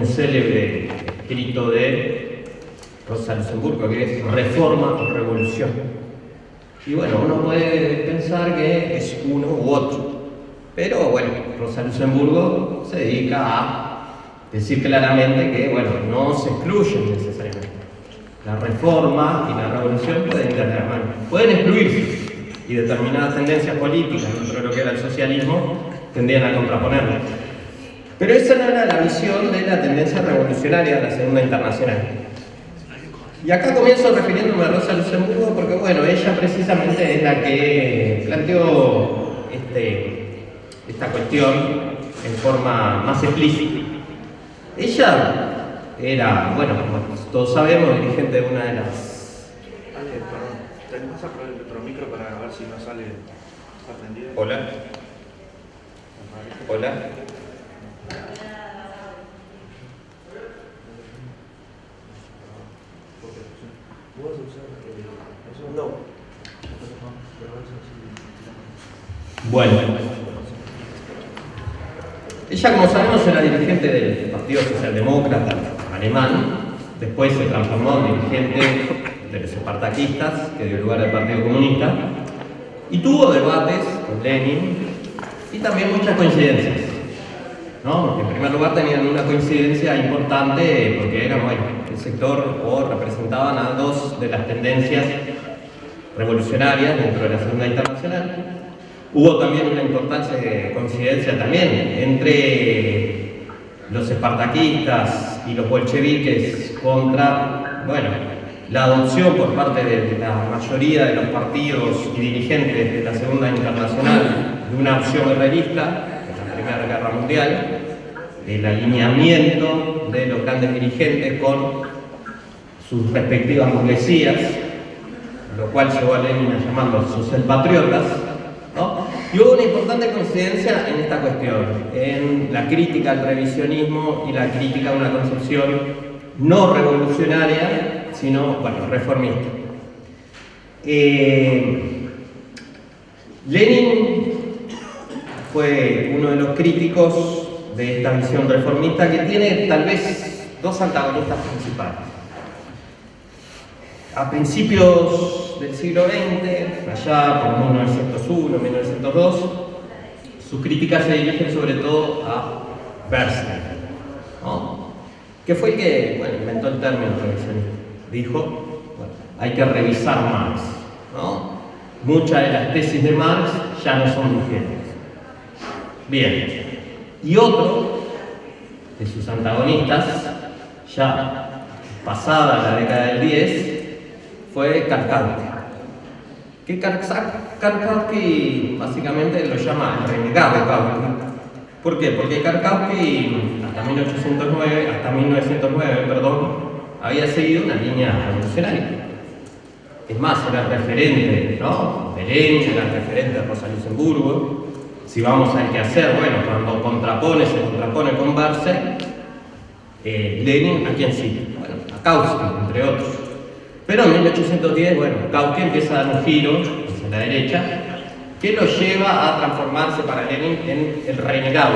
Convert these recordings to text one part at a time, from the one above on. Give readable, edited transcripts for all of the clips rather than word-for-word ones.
un célebre escrito de Rosa Luxemburgo que es Reforma o Revolución. Y bueno, uno puede pensar que es uno u otro, pero bueno, Rosa Luxemburgo se dedica a decir claramente que bueno, no se excluyen necesariamente. La reforma y la revolución pueden ir de la mano, pueden excluirse, y determinadas tendencias políticas dentro de lo que era el socialismo tendían a contraponerlo. Pero esa no era la visión de la tendencia revolucionaria de la Segunda Internacional. Y acá comienzo refiriéndome a Rosa Luxemburgo porque, bueno, ella precisamente es la que planteó esta cuestión en forma más explícita. Ella era, bueno, como todos sabemos, dirigente de una de las... Perdón, ¿tenés que apagar el otro micro para ver si no sale aprendido? Hola. Hola. ¿Puedes usar eso? No. Bueno. Ella, como sabemos, era dirigente del Partido Socialdemócrata alemán. Después se transformó en dirigente de los espartaquistas, que dio lugar al Partido Comunista. Y tuvo debates con Lenin y también muchas coincidencias, ¿no? Porque en primer lugar tenían una coincidencia importante porque eran, bueno, el sector o representaban a dos de las tendencias revolucionarias dentro de la Segunda Internacional. Hubo también una importante coincidencia también entre los espartaquistas y los bolcheviques contra, bueno, la adopción por parte de la mayoría de los partidos y dirigentes de la Segunda Internacional de una opción guerrerista en la Primera Guerra Mundial, el alineamiento de los grandes dirigentes con sus respectivas burguesías, lo cual llevó a Lenin a llamarlos socialpatriotas, ¿no? Y hubo una importante coincidencia en esta cuestión, en la crítica al revisionismo y la crítica a una concepción no revolucionaria, sino, bueno, reformista. Lenin fue uno de los críticos de esta visión reformista que tiene tal vez dos antagonistas principales. A principios del siglo XX, allá por 1901, 1902, sus críticas se dirigen sobre todo a Bernstein, ¿no? Que fue el que, bueno, inventó el término revisionista. Dijo, bueno, hay que revisar Marx, ¿no? Muchas de las tesis de Marx ya no son vigentes. Bien. Y otro de sus antagonistas, ya pasada la década del 10, fue Karl-Kautsky. Que Karl-Kautsky básicamente lo llama el renegado Kautsky. ¿Por qué? Porque Karl-Kautsky hasta 1909, había seguido una línea revolucionaria. Es más, era el referente, ¿no?, de Lenin, era el referente de Rosa Luxemburgo. Si vamos al que hacer, bueno, cuando se contrapone con Bernstein, Lenin, ¿a quién sigue? Bueno, a Kautsky, entre otros. Pero en 1810, bueno, Kautsky empieza a dar un giro hacia la derecha que lo lleva a transformarse para Lenin en el renegado.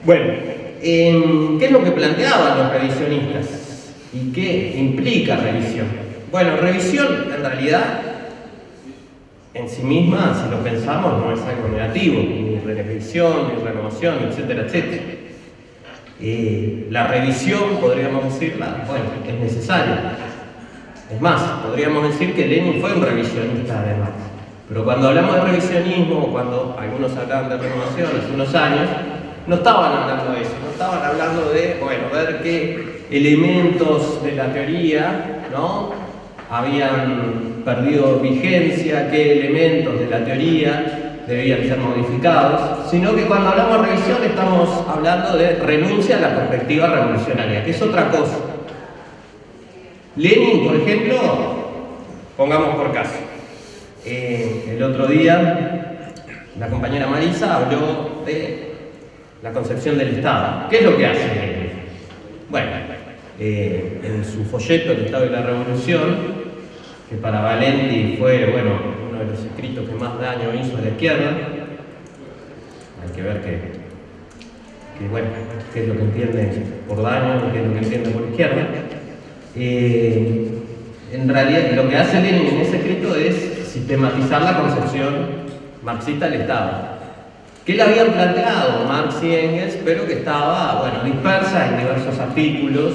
Bueno, ¿qué es lo que planteaban los revisionistas? ¿Y qué implica revisión? Bueno, revisión en realidad en sí misma, si lo pensamos, no es algo negativo, ni revisión, ni renovación, etcétera, etcétera. La revisión, podríamos decirla, bueno, es necesaria. Es más, podríamos decir que Lenin fue un revisionista además. Pero cuando hablamos de revisionismo, o cuando algunos hablaban de renovación hace unos años, no estaban hablando de eso, no estaban hablando de, bueno, ver qué elementos de la teoría, ¿no?, habían perdido vigencia, qué elementos de la teoría debían ser modificados, sino que cuando hablamos de revisión estamos hablando de renuncia a la perspectiva revolucionaria, que es otra cosa. Lenin, por ejemplo, pongamos por caso, el otro día la compañera Marisa habló de la concepción del Estado. ¿Qué es lo que hace Lenin? Bueno, en su folleto El Estado y la Revolución, que para Valenti fue, bueno, uno de los escritos que más daño hizo a la izquierda, hay que ver que bueno, qué es lo que entiende por daño, qué es lo que entiende por izquierda. En realidad, lo que hace Lenin en ese escrito es sistematizar la concepción marxista del Estado, que le habían planteado Marx y Engels, pero que estaba, bueno, dispersa en diversos artículos.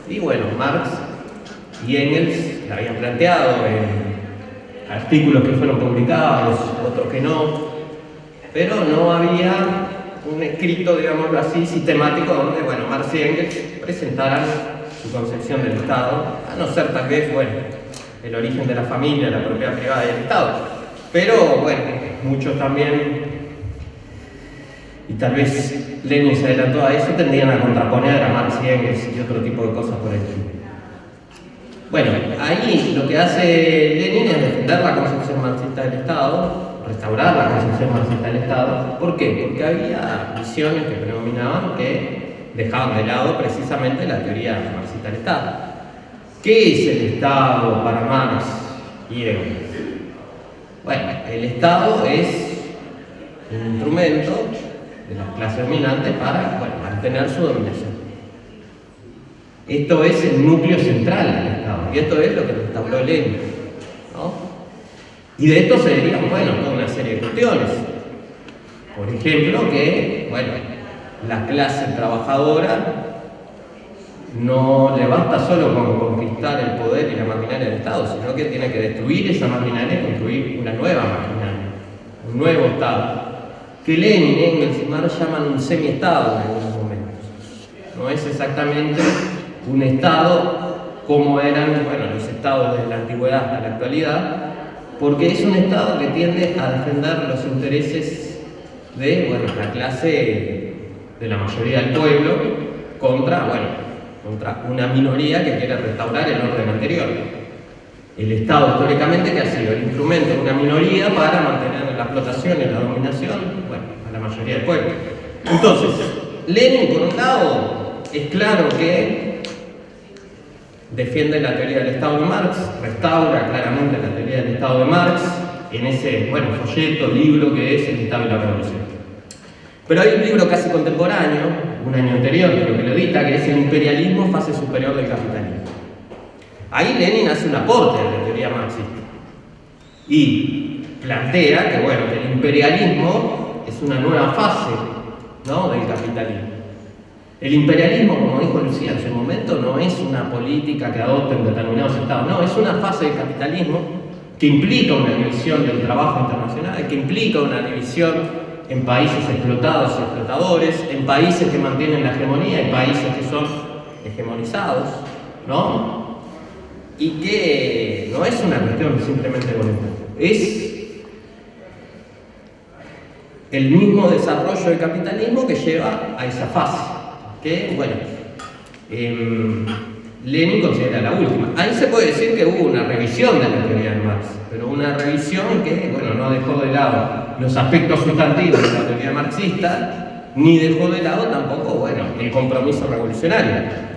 Y bueno, Marx y Engels la habían planteado en artículos que fueron publicados, otros que no, pero no había un escrito, digámoslo así, sistemático donde, bueno, Marx y Engels presentaran su concepción del Estado, a no ser tal vez, bueno, el origen de la familia, la propiedad privada y el Estado. Pero, bueno, muchos también, y tal vez Lenin se adelantó a eso, tendrían a contraponer a Marx y Engels y otro tipo de cosas por el estilo. Bueno, ahí lo que hace Lenin es defender la concepción marxista del Estado, restaurar la concepción marxista del Estado. ¿Por qué? Porque había visiones que predominaban que dejaban de lado precisamente la teoría marxista del Estado. ¿Qué es el Estado para Marx y Engels? Bueno, el Estado es un instrumento de las clases dominantes para, bueno, mantener su dominación. Esto es el núcleo central del Estado, y esto es lo que instauró Lenin, ¿no? Y de esto se derivan, bueno, toda una serie de cuestiones. Por ejemplo, que, bueno, la clase trabajadora no le basta solo con conquistar el poder y la maquinaria del Estado, sino que tiene que destruir esa maquinaria y construir una nueva maquinaria, un nuevo Estado, que Lenin, Engels y Marx llaman un semi-Estado en algunos momentos. No es exactamente un Estado como eran, bueno, los Estados desde la antigüedad hasta la actualidad, porque es un Estado que tiende a defender los intereses de, bueno, la clase de la mayoría del pueblo contra, bueno, contra una minoría que quiere restaurar el orden anterior. El Estado, históricamente, que ha sido el instrumento de una minoría para mantener la explotación y la dominación, bueno, a la mayoría del pueblo. Entonces, Lenin, por un lado, es claro que defiende la teoría del Estado de Marx, restaura claramente la teoría del Estado de Marx en ese, bueno, folleto, libro que es El Estado y la Revolución. Pero hay un libro casi contemporáneo, un año anterior, creo que lo edita, que es El imperialismo, fase superior del capitalismo. Ahí Lenin hace un aporte a la teoría marxista y plantea que, bueno, que el imperialismo es una nueva fase, ¿no?, del capitalismo. El imperialismo, como dijo Lucía en su momento, no es una política que adopten determinados estados, no, es una fase del capitalismo que implica una división del trabajo internacional, que implica una división en países explotados y explotadores, en países que mantienen la hegemonía, en países que son hegemonizados, ¿no? Y que no es una cuestión simplemente voluntaria, es el mismo desarrollo del capitalismo que lleva a esa fase, que, bueno, Lenin considera la última. Ahí se puede decir que hubo una revisión de la teoría de Marx, pero una revisión que, bueno, no dejó de lado los aspectos sustantivos de la teoría marxista, ni dejó de lado tampoco, bueno, el compromiso revolucionario.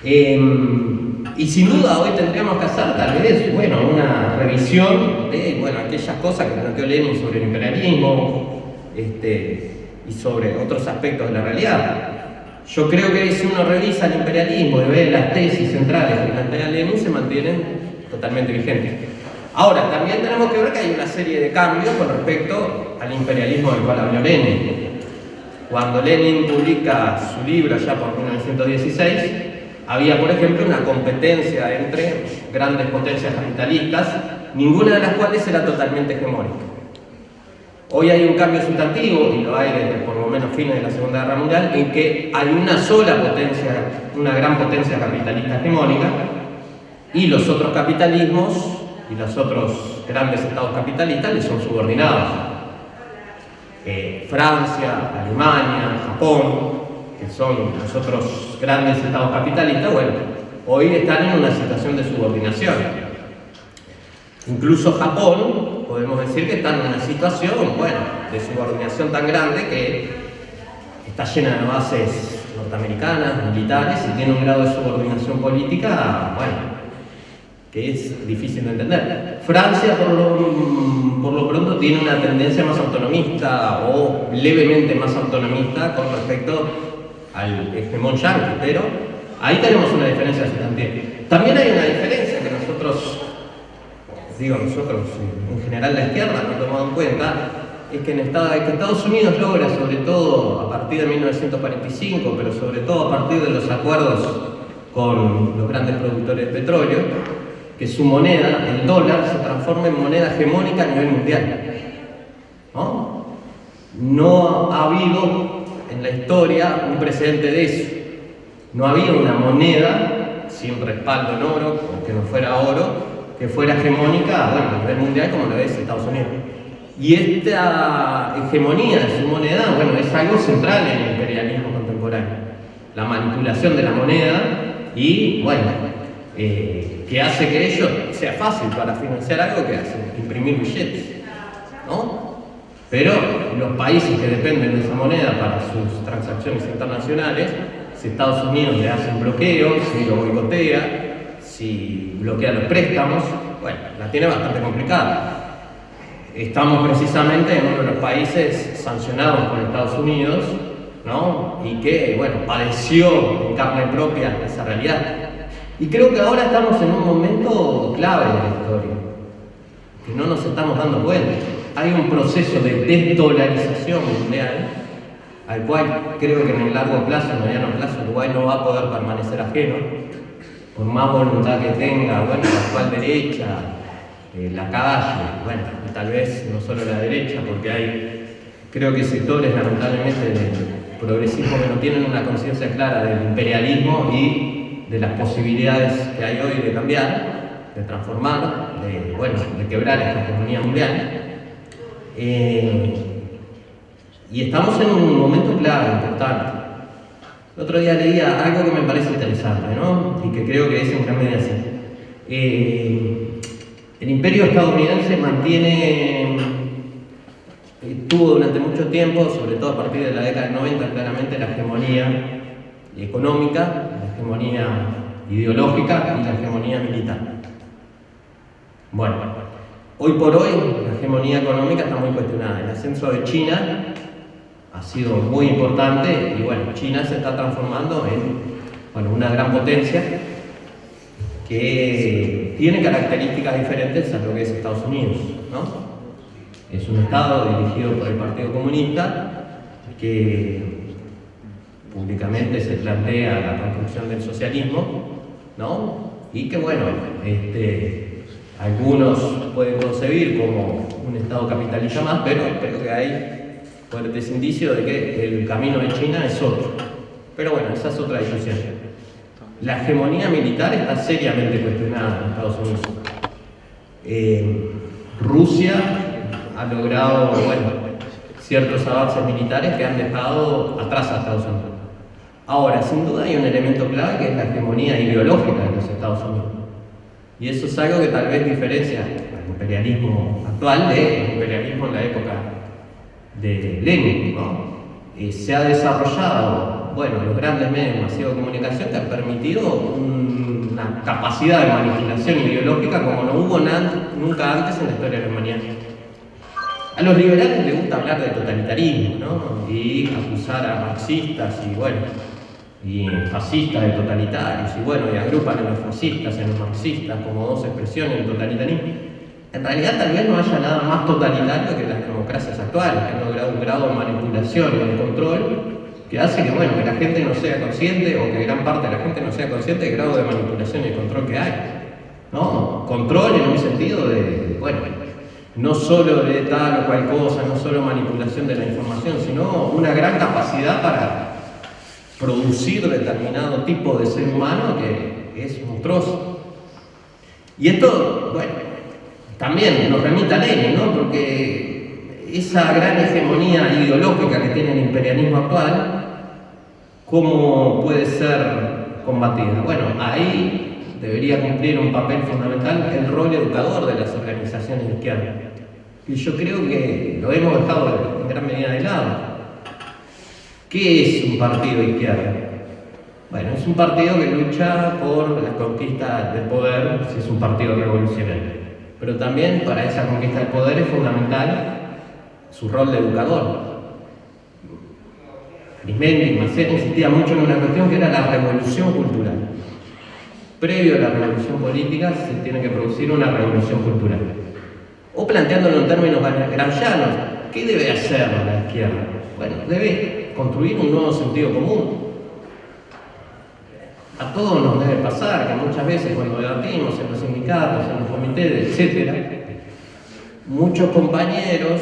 Y sin duda hoy tendríamos que hacer tal vez, bueno, una revisión de, bueno, aquellas cosas que planteó Lenin sobre el imperialismo y sobre otros aspectos de la realidad. Yo creo que si uno revisa el imperialismo y ve las tesis centrales que plantea Lenin, se mantienen totalmente vigentes. Ahora, también tenemos que ver que hay una serie de cambios con respecto al imperialismo del cual habló Lenin. Cuando Lenin publica su libro ya por 1916, había, por ejemplo, una competencia entre grandes potencias capitalistas, ninguna de las cuales era totalmente hegemónica. Hoy hay un cambio sustantivo, y lo hay desde por lo menos fines de la Segunda Guerra Mundial, en que hay una sola potencia, una gran potencia capitalista hegemónica, y los otros capitalismos y los otros grandes estados capitalistas les son subordinados. Francia, Alemania, Japón, que son los otros grandes estados capitalistas, bueno, hoy están en una situación de subordinación. Incluso Japón, podemos decir que está en una situación, bueno, de subordinación tan grande que está llena de bases norteamericanas, militares, y tiene un grado de subordinación política, bueno, que es difícil de entender. Francia, por lo pronto, tiene una tendencia más autonomista o levemente más autonomista con respecto al hegemón yanqui, pero ahí tenemos una diferencia sustantiva. También hay una diferencia que nosotros en general la izquierda no ha tomado en cuenta, es que Estados Unidos logra, sobre todo a partir de 1945, pero sobre todo a partir de los acuerdos con los grandes productores de petróleo, que su moneda, el dólar, se transforme en moneda hegemónica a nivel mundial. No ha habido en la historia un precedente de eso. No había una moneda sin respaldo en oro, o que no fuera oro, que fuera hegemónica, a nivel mundial como lo es Estados Unidos. Y esta hegemonía de su moneda, es algo central en el imperialismo contemporáneo. La manipulación de la moneda y, que hace que ello sea fácil para financiar algo que hace, imprimir billetes, ¿no? Pero los países que dependen de esa moneda para sus transacciones internacionales, si Estados Unidos le hace un bloqueo, si lo boicotea, si bloquea los préstamos, la tiene bastante complicada. Estamos precisamente en uno de los países sancionados por Estados Unidos, ¿no? Y que, padeció en carne propia esa realidad. Y creo que ahora estamos en un momento clave de la historia, que no nos estamos dando cuenta. Hay un proceso de desdolarización mundial, al cual creo que en el largo plazo, en el mediano plazo, Uruguay no va a poder permanecer ajeno, por más voluntad que tenga, la actual derecha, la calle, y tal vez no solo la derecha, porque creo que sectores lamentablemente del progresismo que no tienen una conciencia clara del imperialismo y de las posibilidades que hay hoy de cambiar, de transformar, de quebrar esta hegemonía mundial. Y estamos en un momento clave, importante. El otro día leía algo que me parece interesante, ¿no? Y que creo que es en gran medida así. El imperio estadounidense tuvo durante mucho tiempo, sobre todo a partir de la década del 90, claramente la hegemonía económica, la hegemonía ideológica y la hegemonía militar. Hoy por hoy la hegemonía económica está muy cuestionada. El ascenso de China ha sido muy importante y China se está transformando en una gran potencia que tiene características diferentes a lo que es Estados Unidos, ¿no? Es un Estado dirigido por el Partido Comunista que públicamente se plantea la construcción del socialismo, ¿no? Y que algunos pueden concebir como un Estado capitalista más, pero creo que hay fuertes indicios de que el camino de China es otro. Pero esa es otra discusión. La hegemonía militar está seriamente cuestionada en Estados Unidos. Rusia ha logrado, ciertos avances militares que han dejado atrás a Estados Unidos. Ahora, sin duda hay un elemento clave que es la hegemonía ideológica de los Estados Unidos. Y eso es algo que tal vez diferencia al imperialismo actual del imperialismo en la época de Lenin, ¿no? Se ha desarrollado, los grandes medios masivos de comunicación que han permitido una capacidad de manipulación ideológica como no hubo nunca antes en la historia de la humanidad. A los liberales les gusta hablar de totalitarismo, ¿no? Y acusar a marxistas y fascistas de totalitarios, y agrupan a los fascistas y a los marxistas como dos expresiones del totalitarismo. En realidad tal vez no haya nada más totalitario que las democracias actuales, que han logrado un grado de manipulación y de control que hace que la gente no sea consciente, o que gran parte de la gente no sea consciente del grado de manipulación y de control que hay, ¿no? Control en un sentido de no solo de tal o cual cosa, no solo manipulación de la información, sino una gran capacidad para producir determinado tipo de ser humano que es monstruoso. Y esto, también nos remite a Lenin, ¿no? Porque esa gran hegemonía ideológica que tiene el imperialismo actual, ¿cómo puede ser combatida? Ahí debería cumplir un papel fundamental el rol educador de las organizaciones de izquierda. Y yo creo que lo hemos dejado en gran medida de lado. ¿Qué es un partido de izquierda? Bueno, es un partido que lucha por la conquista del poder, si es un partido revolucionario. Pero también para esa conquista del poder es fundamental su rol de educador. Arismendi y Macera insistía mucho en una cuestión que era la revolución cultural. Previo a la revolución política se tiene que producir una revolución cultural. O planteándolo en términos gramscianos, ¿qué debe hacer la izquierda? Bueno, debe construir un nuevo sentido común. A todos nos debe pasar que muchas veces cuando debatimos en los sindicatos, en los comités, etc., muchos compañeros,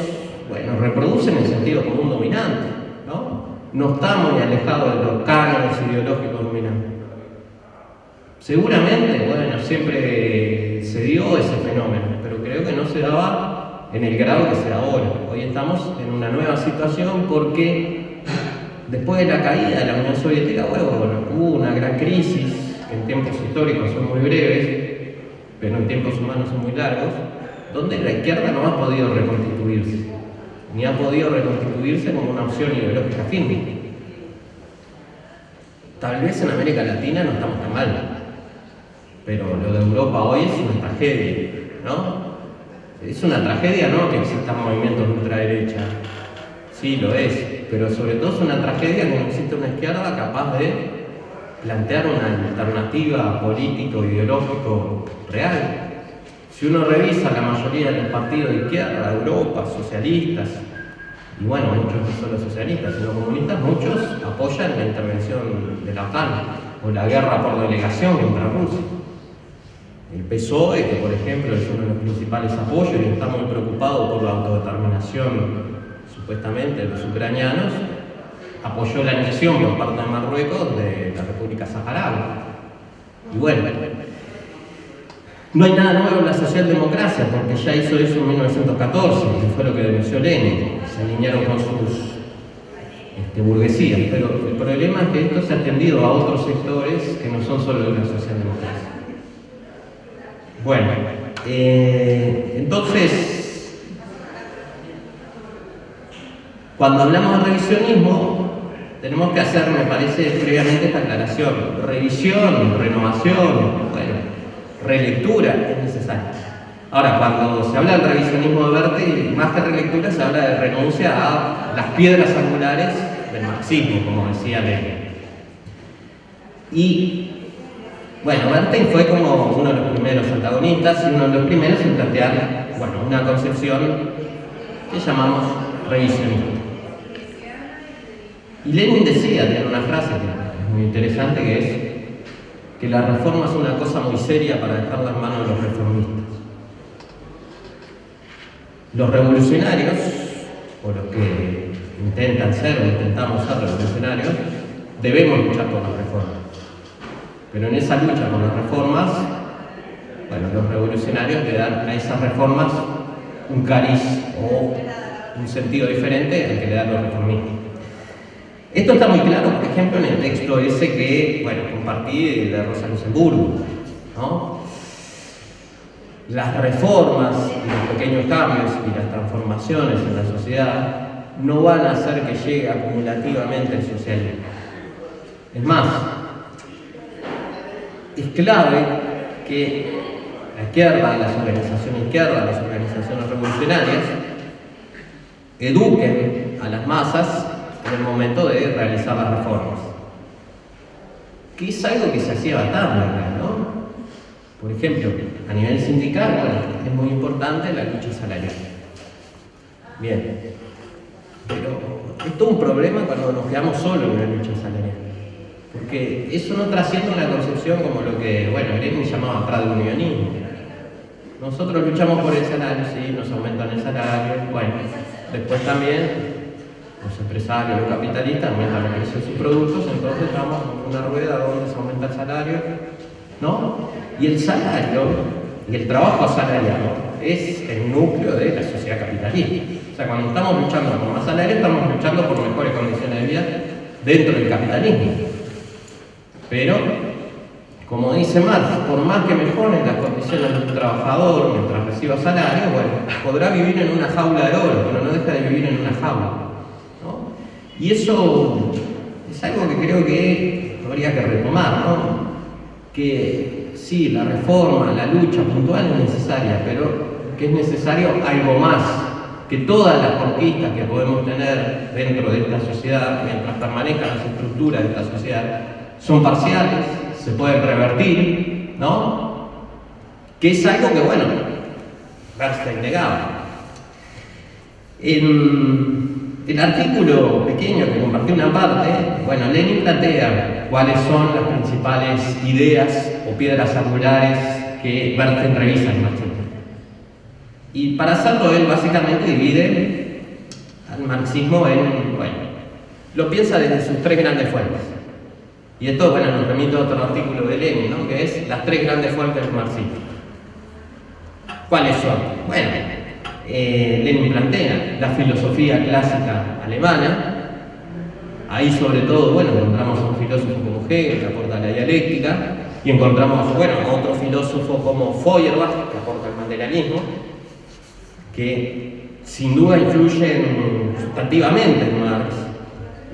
bueno, reproducen el sentido común dominante, ¿no? No está muy alejado de los cánones ideológicos dominantes. Seguramente, bueno, siempre se dio ese fenómeno, pero creo que no se daba en el grado que se da ahora. Hoy estamos en una nueva situación porque después de la caída de la Unión Soviética, bueno, hubo una gran crisis, que en tiempos históricos son muy breves, pero en tiempos humanos son muy largos, donde la izquierda no ha podido reconstituirse, ni ha podido reconstituirse como una opción ideológica firme. Tal vez en América Latina no estamos tan mal, pero lo de Europa hoy es una tragedia, ¿no? Es una tragedia, ¿no?, que existan movimientos de ultraderecha. Sí, lo es, pero sobre todo es una tragedia que no existe una izquierda capaz de plantear una alternativa político-ideológico real. Si uno revisa la mayoría de los partidos de izquierda, Europa, socialistas, y bueno, muchos no solo socialistas, sino comunistas, muchos apoyan la intervención de la OTAN o la guerra por delegación contra Rusia. El PSOE, que por ejemplo es uno de los principales apoyos y está muy preocupado por la autodeterminación supuestamente de los ucranianos, apoyó la anexión por parte de Marruecos de la República Saharaui. Y bueno, no hay nada nuevo en la socialdemocracia, porque ya hizo eso en 1914, que fue lo que denunció Lenin, se alinearon con sus burguesías, pero el problema es que esto se ha extendido a otros sectores que no son solo de la socialdemocracia. Bueno, entonces, cuando hablamos de revisionismo, tenemos que hacer, me parece, previamente esta aclaración. Revisión, renovación, bueno, relectura es necesaria. Ahora, cuando se habla del revisionismo de Berti, más que relectura, se habla de renuncia a las piedras angulares del marxismo, como decía Lenin. Y, bueno, Bernstein fue como uno de los primeros antagonistas y uno de los primeros en plantear, bueno, una concepción que llamamos revisionismo. Y Lenin decía, tiene una frase que es muy interesante, que es que la reforma es una cosa muy seria para dejarla en manos de los reformistas. Los revolucionarios, o los que intentan ser o intentamos ser revolucionarios, debemos luchar por las reformas. Pero en esa lucha por las reformas, bueno, los revolucionarios le dan a esas reformas un cariz o un sentido diferente al que le dan los reformistas. Esto está muy claro, por ejemplo, en el texto ese que, bueno, compartí de Rosa Luxemburgo, ¿no? Las reformas y los pequeños cambios y las transformaciones en la sociedad no van a hacer que llegue acumulativamente el socialismo. Es más, es clave que la izquierda, las organizaciones izquierdas, las organizaciones revolucionarias, eduquen a las masas en el momento de realizar las reformas. Que es algo que se hacía bastante, ¿no? Por ejemplo, a nivel sindical, bueno, es muy importante la lucha salarial. Bien, pero es todo un problema cuando nos quedamos solos en la lucha salarial. Porque eso no trasciende una concepción como lo que, bueno, Lenin llamaba tradeunionismo. Nosotros luchamos por el salario, sí, nos aumentan el salario, bueno, después también los empresarios, los capitalistas aumentan el precio de sus productos, entonces estamos en una rueda donde se aumenta el salario, ¿no? Y el salario y el trabajo asalariado es el núcleo de la sociedad capitalista. O sea, cuando estamos luchando por más salario, estamos luchando por mejores condiciones de vida dentro del capitalismo. Pero, como dice Marx, por más que mejoren las condiciones del trabajador mientras reciba salario, bueno, podrá vivir en una jaula de oro, pero no deja de vivir en una jaula, ¿no? Y eso es algo que creo que habría que retomar, ¿no? Que sí, la reforma, la lucha puntual es necesaria, pero que es necesario algo más, que todas las conquistas que podemos tener dentro de esta sociedad, mientras permanezcan las estructuras de esta sociedad, son parciales, se pueden revertir, ¿no? Que es algo que, bueno, Bernstein negaba. En el artículo pequeño que compartí una parte, bueno, Lenin plantea cuáles son las principales ideas o piedras angulares que Bernstein revisa en marxismo. Y para hacerlo él básicamente divide al marxismo en, bueno, lo piensa desde sus tres grandes fuentes. Y esto, bueno, nos remito a otro artículo de Lenin, ¿no? Que es las tres grandes fuentes del marxismo. ¿Cuáles son? Bueno, Lenin plantea la filosofía clásica alemana. Ahí sobre todo, bueno, encontramos a un filósofo como Hegel, que aporta la dialéctica, y encontramos, bueno, a otro filósofo como Feuerbach, que aporta el materialismo, que sin duda influyen sustantivamente en Marx,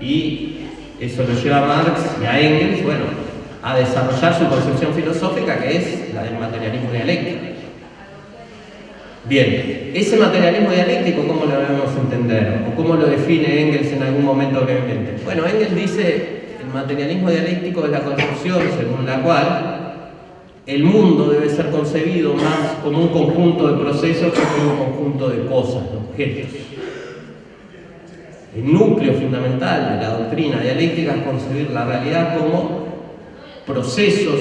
y eso lo lleva a Marx y a Engels, bueno, a desarrollar su concepción filosófica, que es la del materialismo dialéctico. Bien, ese materialismo dialéctico, ¿cómo lo debemos entender? ¿O cómo lo define Engels en algún momento brevemente? Bueno, Engels dice, el materialismo dialéctico es la concepción según la cual el mundo debe ser concebido más como un conjunto de procesos que como un conjunto de cosas, de objetos. El núcleo fundamental de la doctrina dialéctica es concebir la realidad como procesos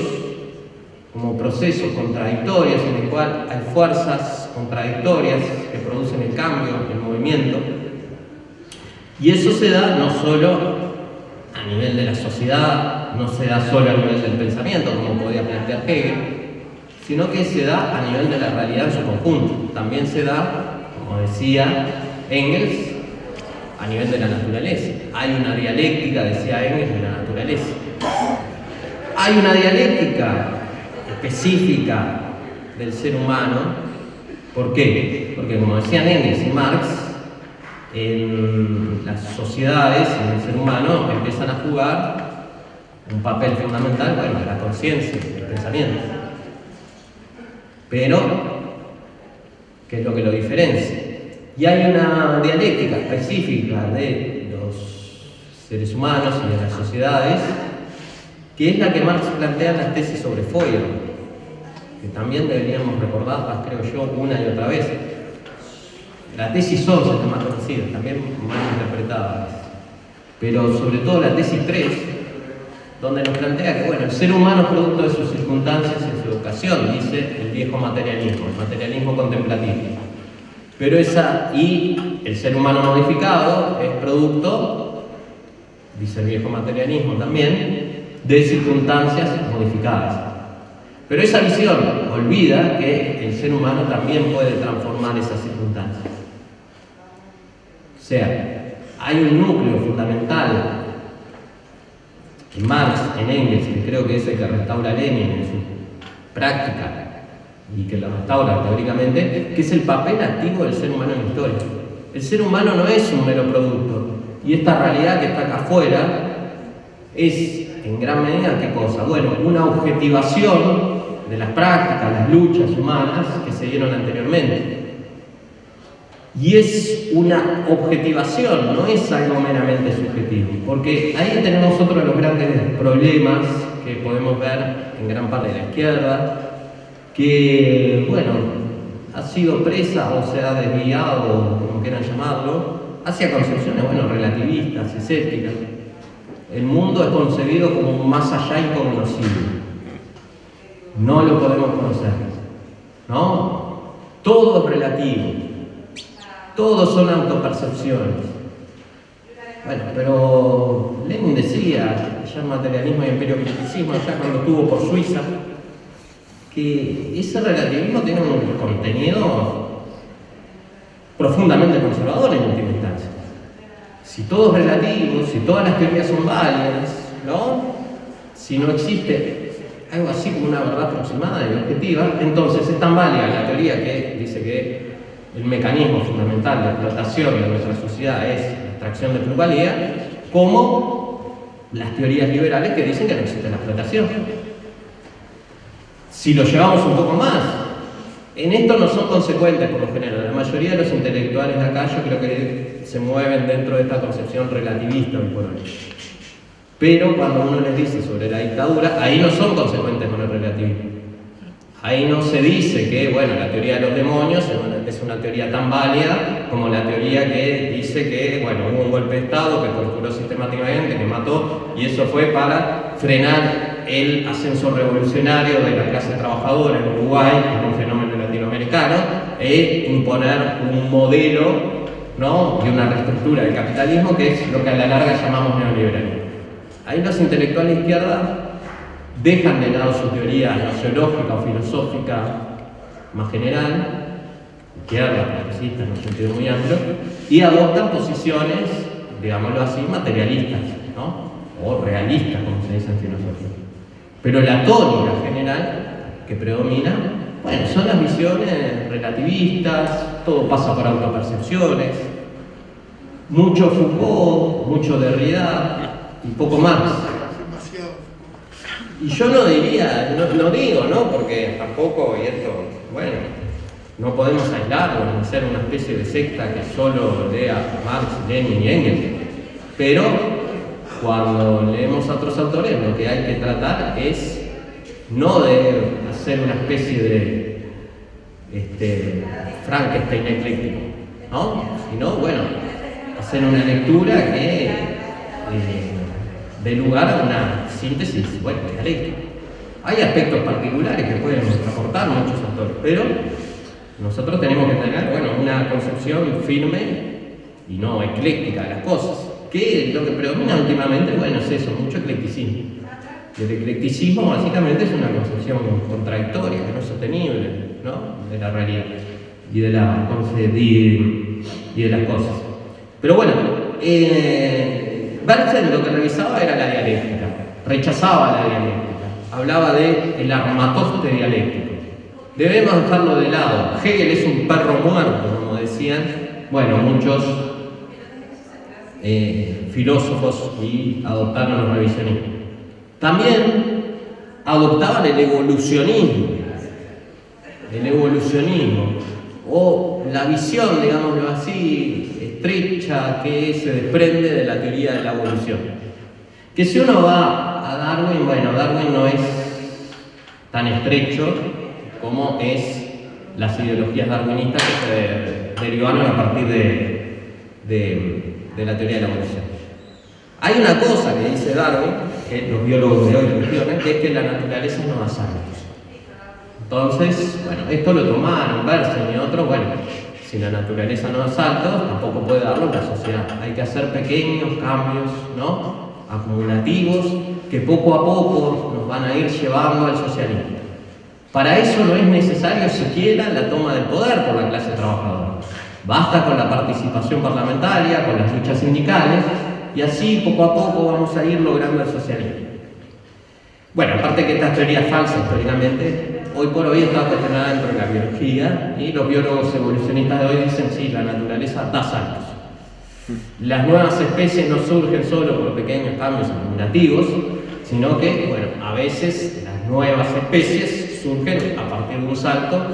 contradictorios en el cual hay fuerzas contradictorias que producen el cambio, el movimiento. Y eso se da no solo a nivel de la sociedad, no se da solo a nivel del pensamiento, como podía plantear Hegel, sino que se da a nivel de la realidad en su conjunto. También se da, como decía Engels, a nivel de la naturaleza. Hay una dialéctica, decía Engels, de la naturaleza. Hay una dialéctica específica del ser humano. ¿Por qué? Porque, como decían Engels y Marx, en las sociedades, en el ser humano, empiezan a jugar un papel fundamental, bueno, la conciencia, el pensamiento. Pero, ¿qué es lo que lo diferencia? Y hay una dialéctica específica de los seres humanos y de las sociedades, que es la que Marx plantea en las tesis sobre Feuerbach, que también deberíamos recordarlas, creo yo, una y otra vez. La tesis 11 es la más conocida, también mal interpretada, pero sobre todo la tesis 3, donde nos plantea que, bueno, el ser humano es producto de sus circunstancias y su educación, dice el viejo materialismo, el materialismo contemplativo. Pero y el ser humano modificado es producto, dice el viejo materialismo también, de circunstancias modificadas. Pero esa visión olvida que el ser humano también puede transformar esas circunstancias. O sea, hay un núcleo fundamental en Marx, en Engels, que creo que es el que restaura Lenin en su práctica y que lo restaura teóricamente, que es el papel activo del ser humano en la historia. El ser humano no es un mero producto, y esta realidad que está acá afuera es, en gran medida, ¿qué cosa? Bueno, una objetivación de las prácticas, las luchas humanas que se dieron anteriormente. Y es una objetivación, no es algo meramente subjetivo, porque ahí tenemos otro de los grandes problemas que podemos ver en gran parte de la izquierda, que, bueno, ha sido presa o se ha desviado, como quieran llamarlo, hacia concepciones, bueno, relativistas, escépticas. El mundo es concebido como un más allá incognoscible. No lo podemos conocer, ¿no? Todo es relativo. Todos son autopercepciones. Bueno, pero Lenin decía, ya en Materialismo y Imperio Criticismo, ya cuando estuvo por Suiza, que ese relativismo tiene un contenido profundamente conservador en última instancia. Si todo es relativo, si todas las teorías son válidas, ¿no? Si no existe algo así como una verdad aproximada y objetiva, entonces es tan válida la teoría que dice que el mecanismo fundamental de explotación de nuestra sociedad es la extracción de plusvalía, como las teorías liberales que dicen que no existe la explotación. Si lo llevamos un poco más, en esto no son consecuentes por lo general. La mayoría de los intelectuales de acá yo creo que se mueven dentro de esta concepción relativista hoy por hoy. Pero cuando uno les dice sobre la dictadura, ahí no son consecuentes con el relativismo. Ahí no se dice que, bueno, la teoría de los demonios es una teoría tan válida como la teoría que dice que, bueno, hubo un golpe de Estado que torturó sistemáticamente, que mató, y eso fue para frenar el ascenso revolucionario de la clase trabajadora en Uruguay, que es un fenómeno latinoamericano, e imponer un modelo, ¿no?, y una reestructura del capitalismo que es lo que a la larga llamamos neoliberalismo. Ahí los intelectuales de izquierda dejan de lado su teoría sociológica o filosófica más general, izquierda, progresista en un sentido muy amplio, y adoptan posiciones, digámoslo así, materialistas, ¿no?, o realistas, como se dice en filosofía. Pero la tónica general que predomina, bueno, son las visiones relativistas, todo pasa por autopercepciones, mucho Foucault, mucho Derrida y poco más. Y yo no diría, no digo, ¿no?, porque tampoco, y esto, bueno, no podemos aislarnos ni ser una especie de secta que solo lea Marx, Lenin y Engels, pero cuando leemos a otros autores lo que hay que tratar es no de hacer una especie de Frankenstein ecléctico, ¿no?, sino, bueno, hacer una lectura que dé lugar a una síntesis, bueno, dialéctica. Hay aspectos particulares que pueden aportar muchos autores, pero nosotros tenemos que tener, bueno, una concepción firme y no ecléctica de las cosas. Que lo que predomina últimamente, bueno, es eso, mucho eclecticismo. El eclecticismo básicamente es una concepción contradictoria, que no es sostenible, ¿no?, de la realidad y de las cosas. Pero bueno, Bergson lo que revisaba era la dialéctica, rechazaba la dialéctica, hablaba del armatoste dialéctico. Debemos dejarlo de lado. Hegel es un perro muerto, como decían, bueno, muchos filósofos, y adoptaron los revisionismos. También adoptaban el evolucionismo, o la visión, digámoslo así, estrecha que se desprende de la teoría de la evolución. Que si uno va a Darwin, bueno, Darwin no es tan estrecho como es las ideologías darwinistas que se derivaron a partir de la teoría de la evolución. Hay una cosa que dice Darwin, que los biólogos de hoy cuestionan, que es que la naturaleza no da saltos. Entonces, bueno, esto lo tomaron Bergson y otros, bueno, si la naturaleza no da saltos, tampoco puede darlo la sociedad. Hay que hacer pequeños cambios, ¿no?, acumulativos, que poco a poco nos van a ir llevando al socialismo. Para eso no es necesario siquiera la toma del poder por la clase trabajadora. Basta con la participación parlamentaria, con las luchas sindicales, y así poco a poco vamos a ir logrando el socialismo. Bueno, aparte que esta teoría es falsa históricamente, hoy por hoy está cuestionada dentro de la biología, y los biólogos evolucionistas de hoy dicen sí, la naturaleza da saltos. Las nuevas especies no surgen solo por pequeños cambios acumulativos, sino que, bueno, a veces las nuevas especies surgen a partir de un salto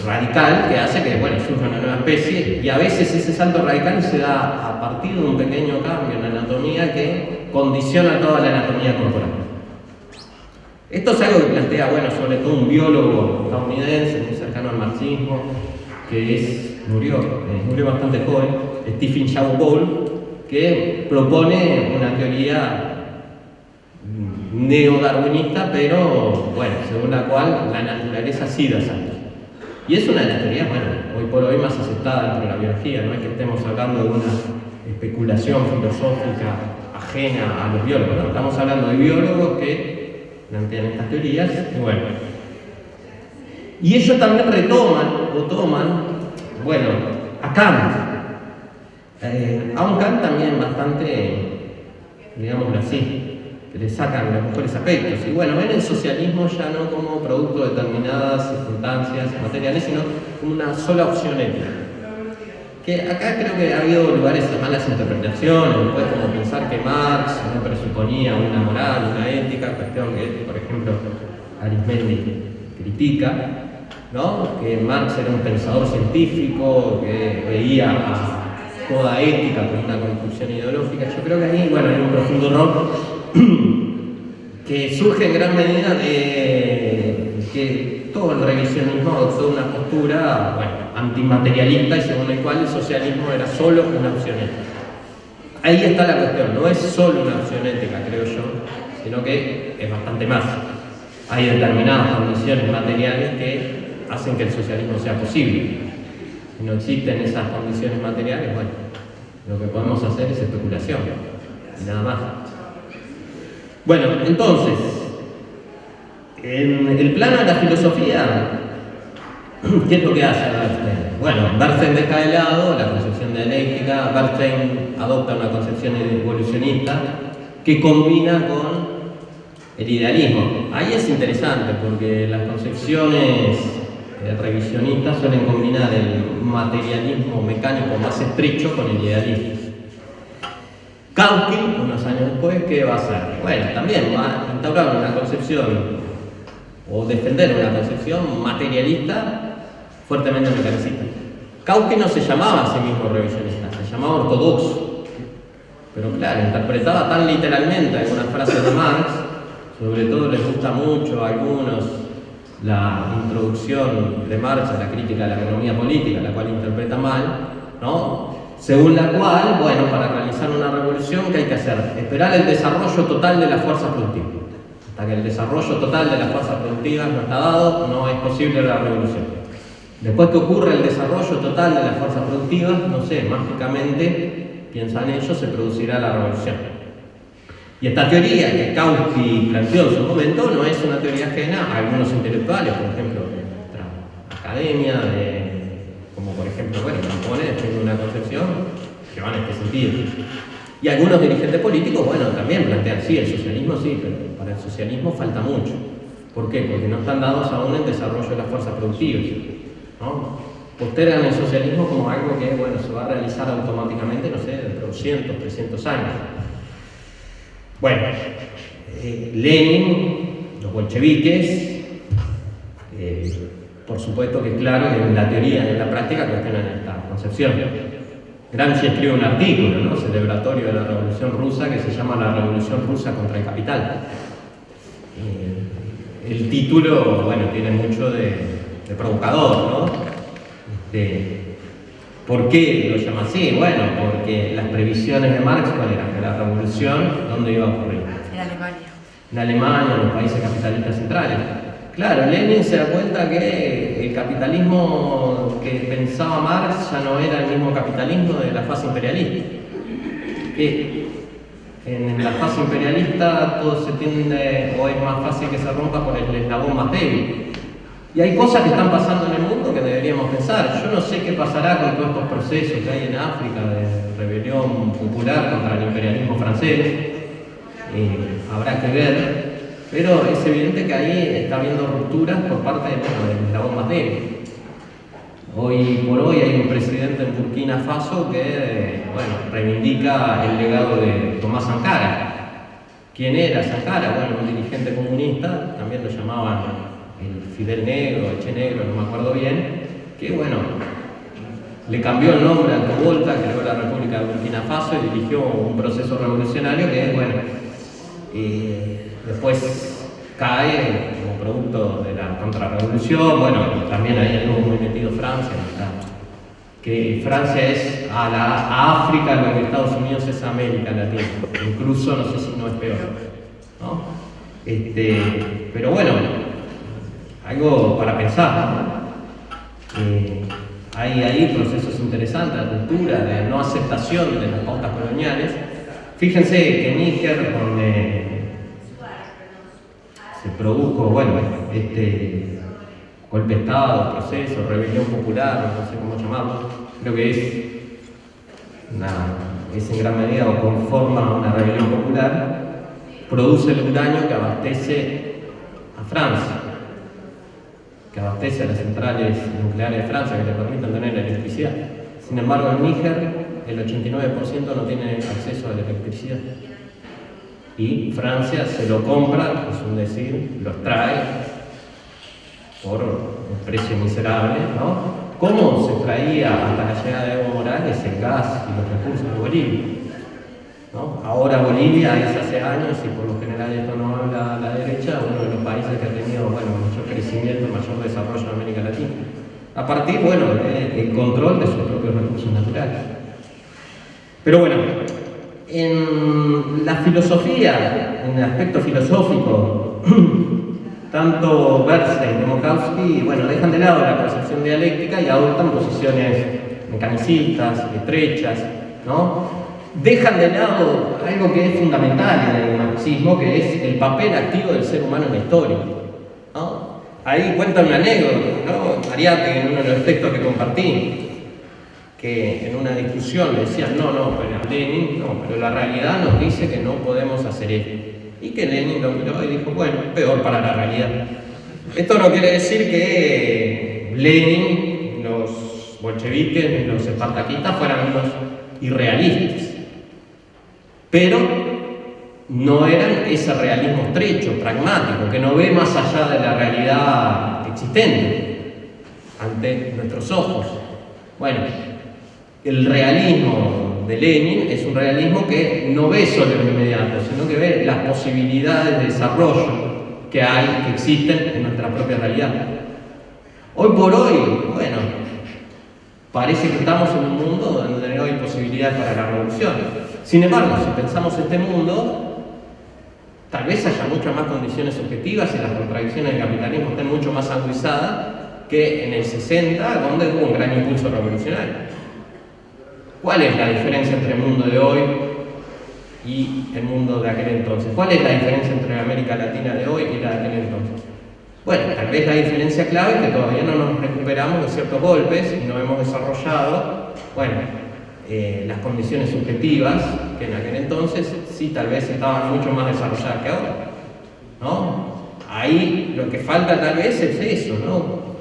radical que hace que, bueno, surja una nueva especie, y a veces ese salto radical se da a partir de un pequeño cambio en la anatomía que condiciona toda la anatomía corporal. Esto es algo que plantea, bueno, sobre todo un biólogo estadounidense muy cercano al marxismo, que murió bastante joven, Stephen Jay Gould, que propone una teoría neodarwinista, pero bueno, según la cual la naturaleza sí da saltos. Y es una de las teorías, bueno, hoy por hoy más aceptada dentro de la biología. No es que estemos hablando de una especulación filosófica ajena a los biólogos, ¿no? Estamos hablando de biólogos que plantean estas teorías, y bueno. Y ellos también toman, bueno, a Kant. A un Kant también bastante, digámoslo así, que le sacan los mejores aspectos. Y bueno, ven el socialismo ya no como producto de determinadas circunstancias materiales, sino como una sola opción ética. que acá creo que ha habido lugares a malas interpretaciones, después como pensar que Marx no presuponía una moral, una ética, cuestión que, por ejemplo, Arismendi critica, ¿no? Que Marx era un pensador científico, que veía a toda ética como una construcción ideológica. Yo creo que ahí, bueno, hay un profundo error que surge en gran medida de que todo el revisionismo adoptó una postura, bueno, antimaterialista y según el cual el socialismo era solo una opción ética. Ahí está la cuestión, no es solo una opción ética, creo yo, sino que es bastante más. Hay determinadas condiciones materiales que hacen que el socialismo sea posible. Si no existen esas condiciones materiales, bueno, lo que podemos hacer es especulación, y nada más. Bueno, entonces, en el plano de la filosofía, ¿qué es lo que hace Bernstein? Bueno, Bernstein deja de lado la concepción dialéctica, Bernstein adopta una concepción evolucionista que combina con el idealismo. Ahí es interesante porque las concepciones revisionistas suelen combinar el materialismo mecánico más estrecho con el idealismo. Kautsky, unos años después, ¿qué va a hacer? Bueno, también va a instaurar una concepción o defender una concepción materialista fuertemente mecanicista. Kautsky no se llamaba a sí mismo revisionista, se llamaba ortodoxo. Pero claro, interpretaba tan literalmente algunas frases de Marx, sobre todo les gusta mucho a algunos la introducción de Marx a la crítica de la economía política, la cual interpreta mal, ¿no? Según la cual, bueno, para realizar una revolución, ¿qué hay que hacer? Esperar el desarrollo total de las fuerzas productivas. Hasta que el desarrollo total de las fuerzas productivas no está dado, no es posible la revolución. Después que ocurre el desarrollo total de las fuerzas productivas, no sé, mágicamente, piensan ellos, se producirá la revolución. Y esta teoría que Kautsky planteó en su momento no es una teoría ajena a algunos intelectuales, por ejemplo, de nuestra academia, como por ejemplo, bueno, Campone defiende una concepción que va en este sentido. Y algunos dirigentes políticos, bueno, también plantean, sí, el socialismo sí, pero para el socialismo falta mucho. ¿Por qué? Porque no están dados aún el desarrollo de las fuerzas productivas, ¿no? Postergan el socialismo como algo que, bueno, se va a realizar automáticamente, no sé, dentro de 200, 300 años. Bueno, Lenin, los bolcheviques, por supuesto que es claro que en la teoría y en la práctica cuestionan esta concepción. Gramsci escribe un artículo, ¿no?, celebratorio de la Revolución Rusa que se llama La Revolución Rusa contra el Capital. El título, bueno, tiene mucho de provocador, ¿no? ¿Por qué lo llama así? Bueno, porque las previsiones de Marx, ¿cuál eran? Que la revolución, ¿dónde iba a ocurrir? En Alemania. En Alemania, en los países capitalistas centrales. Claro, Lenin se da cuenta que el capitalismo que pensaba Marx ya no era el mismo capitalismo de la fase imperialista. Que en la fase imperialista todo se tiende, o es más fácil que se rompa por el eslabón más débil. Y hay cosas que están pasando en el mundo que deberíamos pensar. Yo no sé qué pasará con todos estos procesos que hay en África de rebelión popular contra el imperialismo francés. Habrá que ver, pero es evidente que ahí está habiendo rupturas por parte del eslabón más débil. Hoy por hoy hay un presidente en Burkina Faso que, bueno, reivindica el legado de Tomás Sankara. ¿Quién era Sankara? Bueno, un dirigente comunista, también lo llamaban el Fidel Negro, el Che Negro, no me acuerdo bien, que bueno, le cambió el nombre a Alto Volta, creó la República de Burkina Faso y dirigió un proceso revolucionario que, bueno, después cae como producto de la contrarrevolución. Bueno, también ahí estuvo muy metido Francia, que Francia es a África lo que Estados Unidos es a América Latina, incluso no sé si no es peor, ¿no? Pero bueno, algo para pensar, ¿no? Hay ahí procesos interesantes de cultura, de no aceptación de las pautas coloniales. Fíjense que en Níger, donde se produjo, bueno, golpe de Estado, proceso, rebelión popular, no sé cómo llamarlo, creo que es en gran medida o conforma una rebelión popular, produce el uranio que abastece a Francia, que abastece a las centrales nucleares de Francia, que le permiten tener electricidad. Sin embargo, en Níger el 89% no tiene acceso a la electricidad. Y Francia se lo compra, es un decir, los trae por un precio miserable, ¿no? ¿Cómo se traía hasta la llegada de Evo Morales el gas y los recursos de Bolivia? ¿No? Ahora Bolivia es hace años, y por lo general esto no habla la derecha, uno de los países que ha tenido mayor crecimiento, mayor desarrollo en América Latina. A partir, del control de sus propios recursos naturales. Pero bueno, en la filosofía, en el aspecto filosófico, tanto Bernstein como Kautsky, dejan de lado la concepción dialéctica y adoptan posiciones mecanicistas, estrechas, ¿no? Dejan de lado algo que es fundamental en el marxismo, que es el papel activo del ser humano en la historia, ¿no? Ahí cuenta una anécdota, ¿no? Ariate, en uno de los textos que compartí, que en una discusión le decían, pero Lenin, pero la realidad nos dice que no podemos hacer esto. Y que Lenin lo miró y dijo, peor para la realidad. Esto no quiere decir que Lenin, los bolcheviques, los espartaquistas fueran unos irrealistas. Pero no eran ese realismo estrecho, pragmático, que no ve más allá de la realidad existente ante nuestros ojos. El realismo de Lenin es un realismo que no ve solo lo inmediato, sino que ve las posibilidades de desarrollo que existen en nuestra propia realidad. Hoy por hoy, parece que estamos en un mundo donde no hay posibilidades para la revolución. Sin embargo, si pensamos este mundo, tal vez haya muchas más condiciones objetivas y las contradicciones del capitalismo estén mucho más agudizadas que en el 60, donde hubo un gran impulso revolucionario. ¿Cuál es la diferencia entre el mundo de hoy y el mundo de aquel entonces? ¿Cuál es la diferencia entre la América Latina de hoy y la de aquel entonces? Tal vez la diferencia clave es que todavía no nos recuperamos de ciertos golpes y no hemos desarrollado, las condiciones subjetivas que en aquel entonces sí tal vez estaban mucho más desarrolladas que ahora, ¿no? Ahí lo que falta tal vez es eso, ¿no?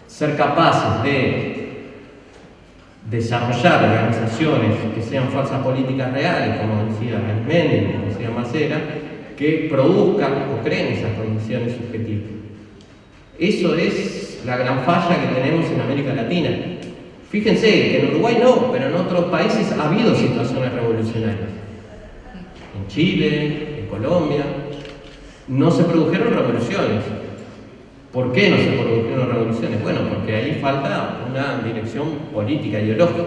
Ser capaces de desarrollar organizaciones que sean fuerzas políticas reales, como decía Menem, como decía Macera, que produzcan o creen esas condiciones subjetivas. Eso es la gran falla que tenemos en América Latina. Fíjense que en Uruguay no, pero en otros países ha habido situaciones revolucionarias. En Chile, en Colombia, no se produjeron revoluciones. ¿Por qué no se produjeron revoluciones? Porque ahí falta una dirección política, ideológica,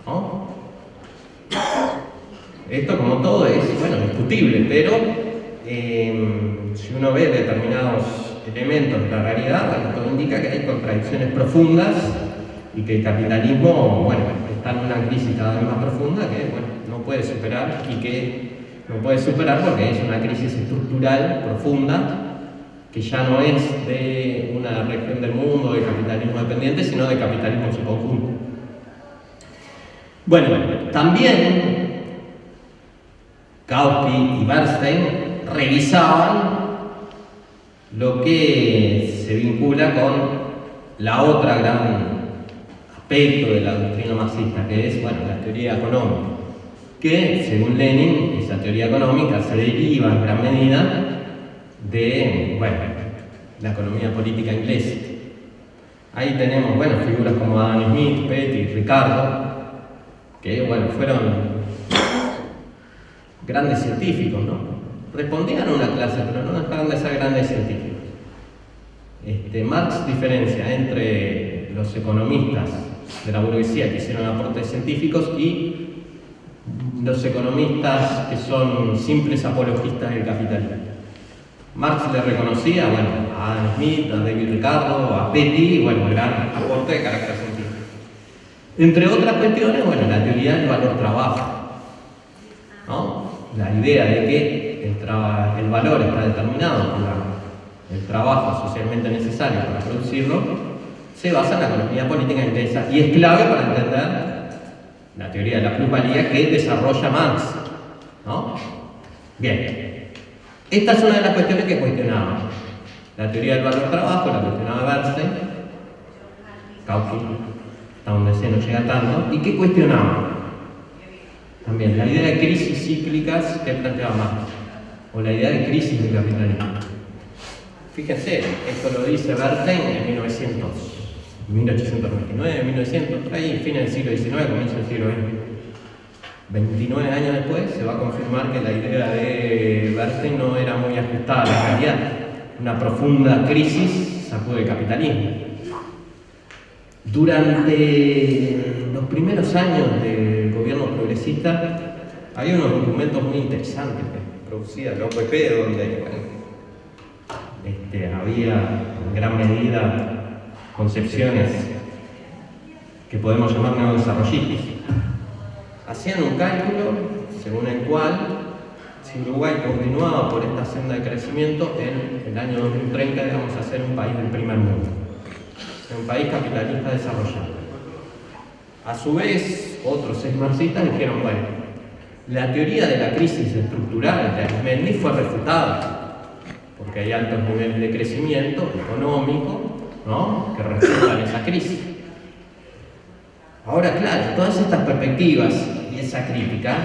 ¿no? Esto, como todo, es discutible, pero si uno ve determinados elementos de la realidad, todo indica que hay contradicciones profundas y que el capitalismo, está en una crisis cada vez más profunda que, no puede superar y que no puede superar porque es una crisis estructural profunda que ya no es de una región del mundo de capitalismo dependiente, sino de capitalismo en su conjunto. También Kautsky y Bernstein revisaban lo que se vincula con la otra gran aspecto de la doctrina marxista, que es la teoría económica, que según Lenin, esa teoría económica se deriva en gran medida de la economía política inglesa. Ahí tenemos figuras como Adam Smith, Petty, Ricardo, que fueron grandes científicos, ¿no? Respondían a una clase, pero no dejaban de ser grandes científicos. Marx diferencia entre los economistas de la burguesía que hicieron aportes científicos y los economistas que son simples apologistas del capitalismo. Marx le reconocía, a Adam Smith, a David Ricardo, a Petty, el gran aporte de carácter científico. Entre otras cuestiones, la teoría del valor trabajo, ¿no? La idea de que el valor está determinado por el trabajo socialmente necesario para producirlo, se basa en la economía política inglesa y es clave para entender la teoría de la plusvalía que desarrolla Marx, ¿no? Bien. Esta es una de las cuestiones que cuestionaba. La teoría del valor trabajo la cuestionaba Bernstein, Kautsky. hasta donde sé no llega tanto, y que cuestionaba también la idea de crisis cíclicas que planteaba Marx, o la idea de crisis del capitalismo. Fíjense, esto lo dice Bernstein en 1899, 1900, por ahí, fines del siglo XIX, comienzo del siglo XX. 29 años después se va a confirmar que la idea de Bernstein no era muy ajustada a la realidad. Una profunda crisis sacude el capitalismo. Durante los primeros años del gobierno progresista había unos documentos muy interesantes producidos en la OPP, donde había en gran medida concepciones que podemos llamar neodesarrollistas. Hacían un cálculo según el cual, si Uruguay continuaba por esta senda de crecimiento, en el año 2030 íbamos a ser un país del primer mundo, un país capitalista desarrollado. A su vez, otros 6 marxistas dijeron, bueno, la teoría de la crisis estructural de Arismendi fue refutada, porque hay altos niveles de crecimiento económico, ¿no?, que refutan esa crisis. Ahora, claro, todas estas perspectivas y esa crítica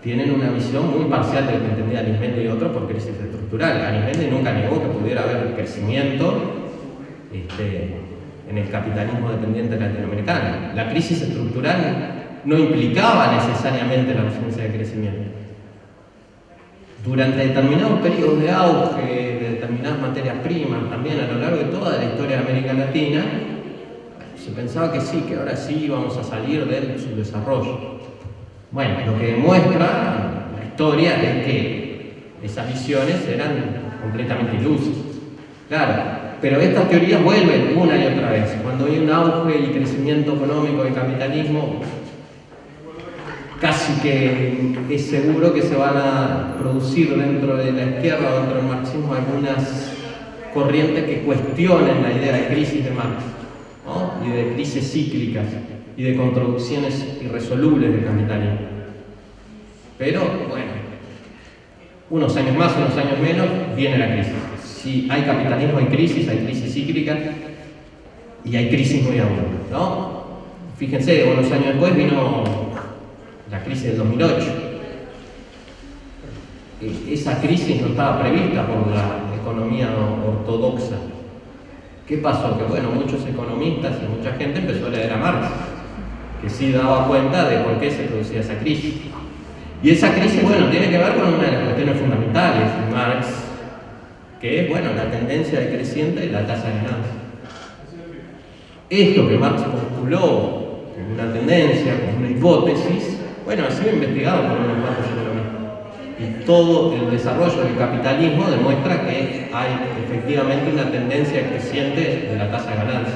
tienen una visión muy parcial de lo que entendía Arismendi y otros por crisis estructural. Arismendi nunca negó que pudiera haber crecimiento en el capitalismo dependiente latinoamericano. La crisis estructural no implicaba necesariamente la ausencia de crecimiento. Durante determinados periodos de auge de determinadas materias primas, también a lo largo de toda la historia de América Latina, se pensaba que sí, que ahora sí íbamos a salir del subdesarrollo. Bueno, lo que demuestra la historia es que esas visiones eran completamente ilusas. Claro, pero estas teorías vuelven una y otra vez. Cuando hay un auge y crecimiento económico del capitalismo, casi que es seguro que se van a producir dentro de la izquierda o dentro del marxismo algunas corrientes que cuestionen la idea de crisis de Marx, ¿no?, y de crisis cíclicas y de contradicciones irresolubles del capitalismo. Pero, bueno, unos años más, unos años menos, viene la crisis. Si hay capitalismo, hay crisis cíclicas y hay crisis muy aguda, ¿no? Fíjense, unos años después vino la crisis del 2008. Esa crisis no estaba prevista por la economía ortodoxa. ¿Qué pasó? Que bueno, muchos economistas y mucha gente empezó a leer a Marx, que sí daba cuenta de por qué se producía esa crisis. Y esa crisis, bueno, tiene que ver con una de las cuestiones fundamentales de Marx, que es, bueno, la tendencia decreciente de la tasa de ganancia. Esto que Marx postuló como una tendencia, como una hipótesis, bueno, ha sido investigado por unos cuantos economistas. Y todo el desarrollo del capitalismo demuestra que hay efectivamente una tendencia creciente de la tasa de ganancia.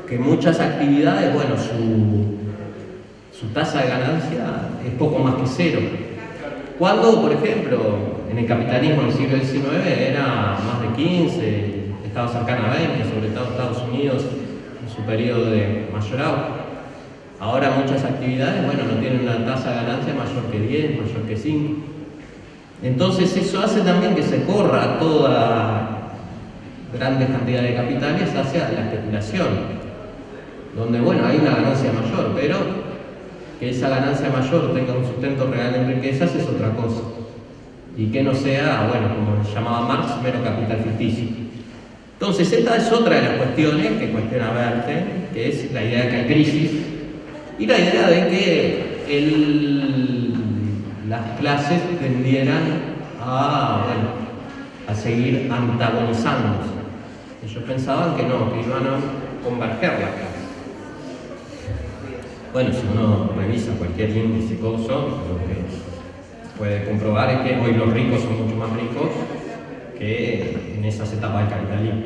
Que muchas actividades, bueno, su tasa de ganancia es poco más que cero. Cuando, por ejemplo, en el capitalismo del siglo XIX era más de 15, estaba cercana a 20, sobre todo Estados Unidos en su periodo de mayor auge. Ahora muchas actividades, bueno, no tienen una tasa de ganancia mayor que 10, mayor que 5. Entonces eso hace también que se corra toda grandes cantidades de capitales hacia la especulación, donde, bueno, hay una ganancia mayor, pero que esa ganancia mayor tenga un sustento real en riquezas es otra cosa. Y que no sea, bueno, como llamaba Marx, mero capital ficticio. Entonces esta es otra de las cuestiones que cuestiona Bernstein, que es la idea de que hay crisis, y la idea de que las clases tendieran a seguir antagonizándose. Ellos pensaban que no, que iban a converger las clases. Bueno, si uno revisa cualquier índice coso, lo que puede comprobar es que hoy los ricos son mucho más ricos que en esas etapas del capitalismo.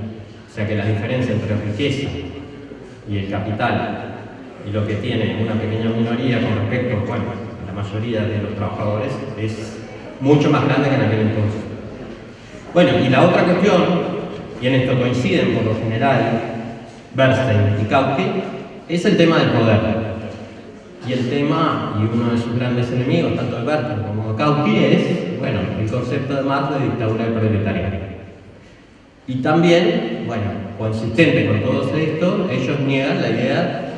O sea que la diferencia entre riqueza y el capital y lo que tiene una pequeña minoría con respecto, bueno, a la mayoría de los trabajadores es mucho más grande que en aquel entonces. Bueno, y la otra cuestión, y en esto coinciden por lo general Bernstein y Kautsky, es el tema del poder. Y el tema, y uno de sus grandes enemigos, tanto de Bernstein como de Kautsky, es, bueno, el concepto de Marx de dictadura del proletariado. Y también, bueno, consistente con todo esto, ellos niegan la idea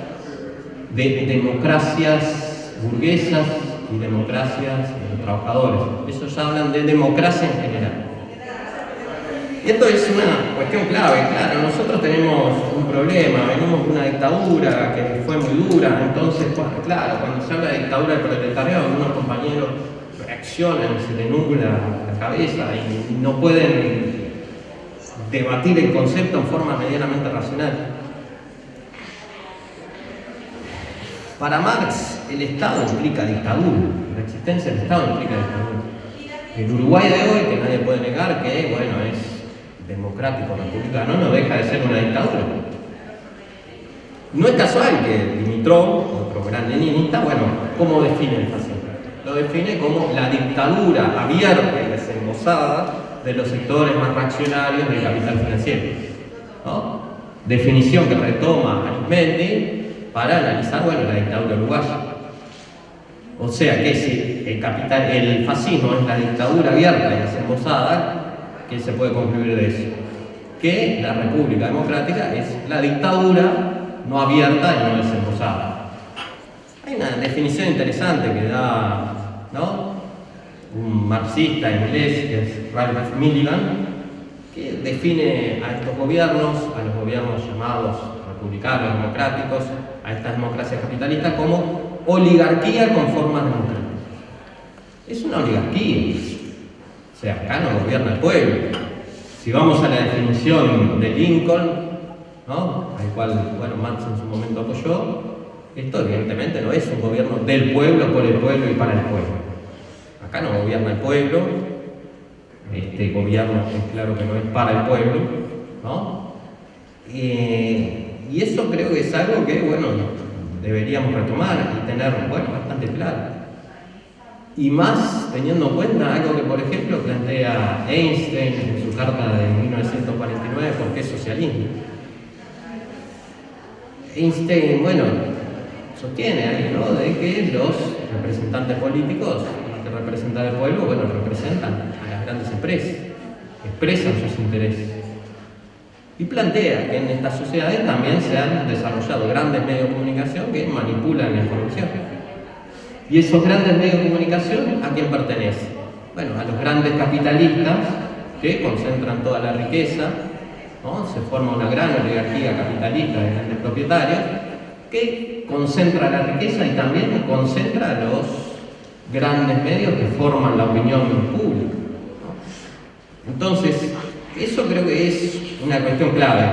de democracias burguesas y democracias de trabajadores. Ellos hablan de democracia en general. Y esto es una cuestión clave, claro, nosotros tenemos un problema, venimos de una dictadura que fue muy dura, entonces, claro, cuando se habla de dictadura del proletariado, algunos compañeros reaccionan, se les nubla la cabeza y no pueden debatir el concepto en forma medianamente racional. Para Marx, el Estado implica dictadura, la existencia del Estado implica dictadura. El Uruguay de hoy, que nadie puede negar que, bueno, es democrático, republicano, no deja de ser una dictadura. No es casual que Dimitrov, otro gran leninista, bueno, ¿cómo define el fascismo? Lo define como la dictadura abierta y desembosada de los sectores más reaccionarios del capital financiero, ¿no? Definición que retoma Arismendi para analizar, bueno, la dictadura uruguaya. O sea que si el fascismo es la dictadura abierta y desembosada, ¿qué se puede concluir de eso? Que la República Democrática es la dictadura no abierta y no desembosada. Hay una definición interesante que da, ¿no?, un marxista inglés, que es Ralph Milligan, que define a estos gobiernos, a los gobiernos llamados republicanos, democráticos, a estas democracias capitalistas, como oligarquía con formas democráticas. Es una oligarquía. O sea, acá no gobierna el pueblo. Si vamos a la definición de Lincoln, ¿no?, al cual, bueno, Marx en su momento apoyó, esto evidentemente no es un gobierno del pueblo, por el pueblo y para el pueblo. Acá no gobierna el pueblo, este gobierno es claro que no es para el pueblo, ¿no? Y eso creo que es algo que, bueno, deberíamos retomar y tener, bueno, bastante claro. Y más teniendo en cuenta algo que, por ejemplo, plantea Einstein en su carta de 1949, ¿por qué socialismo? Einstein, bueno, sostiene ahí, ¿no?, de que los representantes políticos, que representan al pueblo, bueno, representan a las grandes empresas, expresan sus intereses. Y plantea que en estas sociedades también se han desarrollado grandes medios de comunicación que manipulan la información. Y esos grandes medios de comunicación, ¿a quién pertenecen? Bueno, a los grandes capitalistas que concentran toda la riqueza, ¿no? Se forma una gran oligarquía capitalista de grandes propietarios que concentra la riqueza y también concentra los grandes medios que forman la opinión pública, ¿no? Entonces, eso creo que es una cuestión clave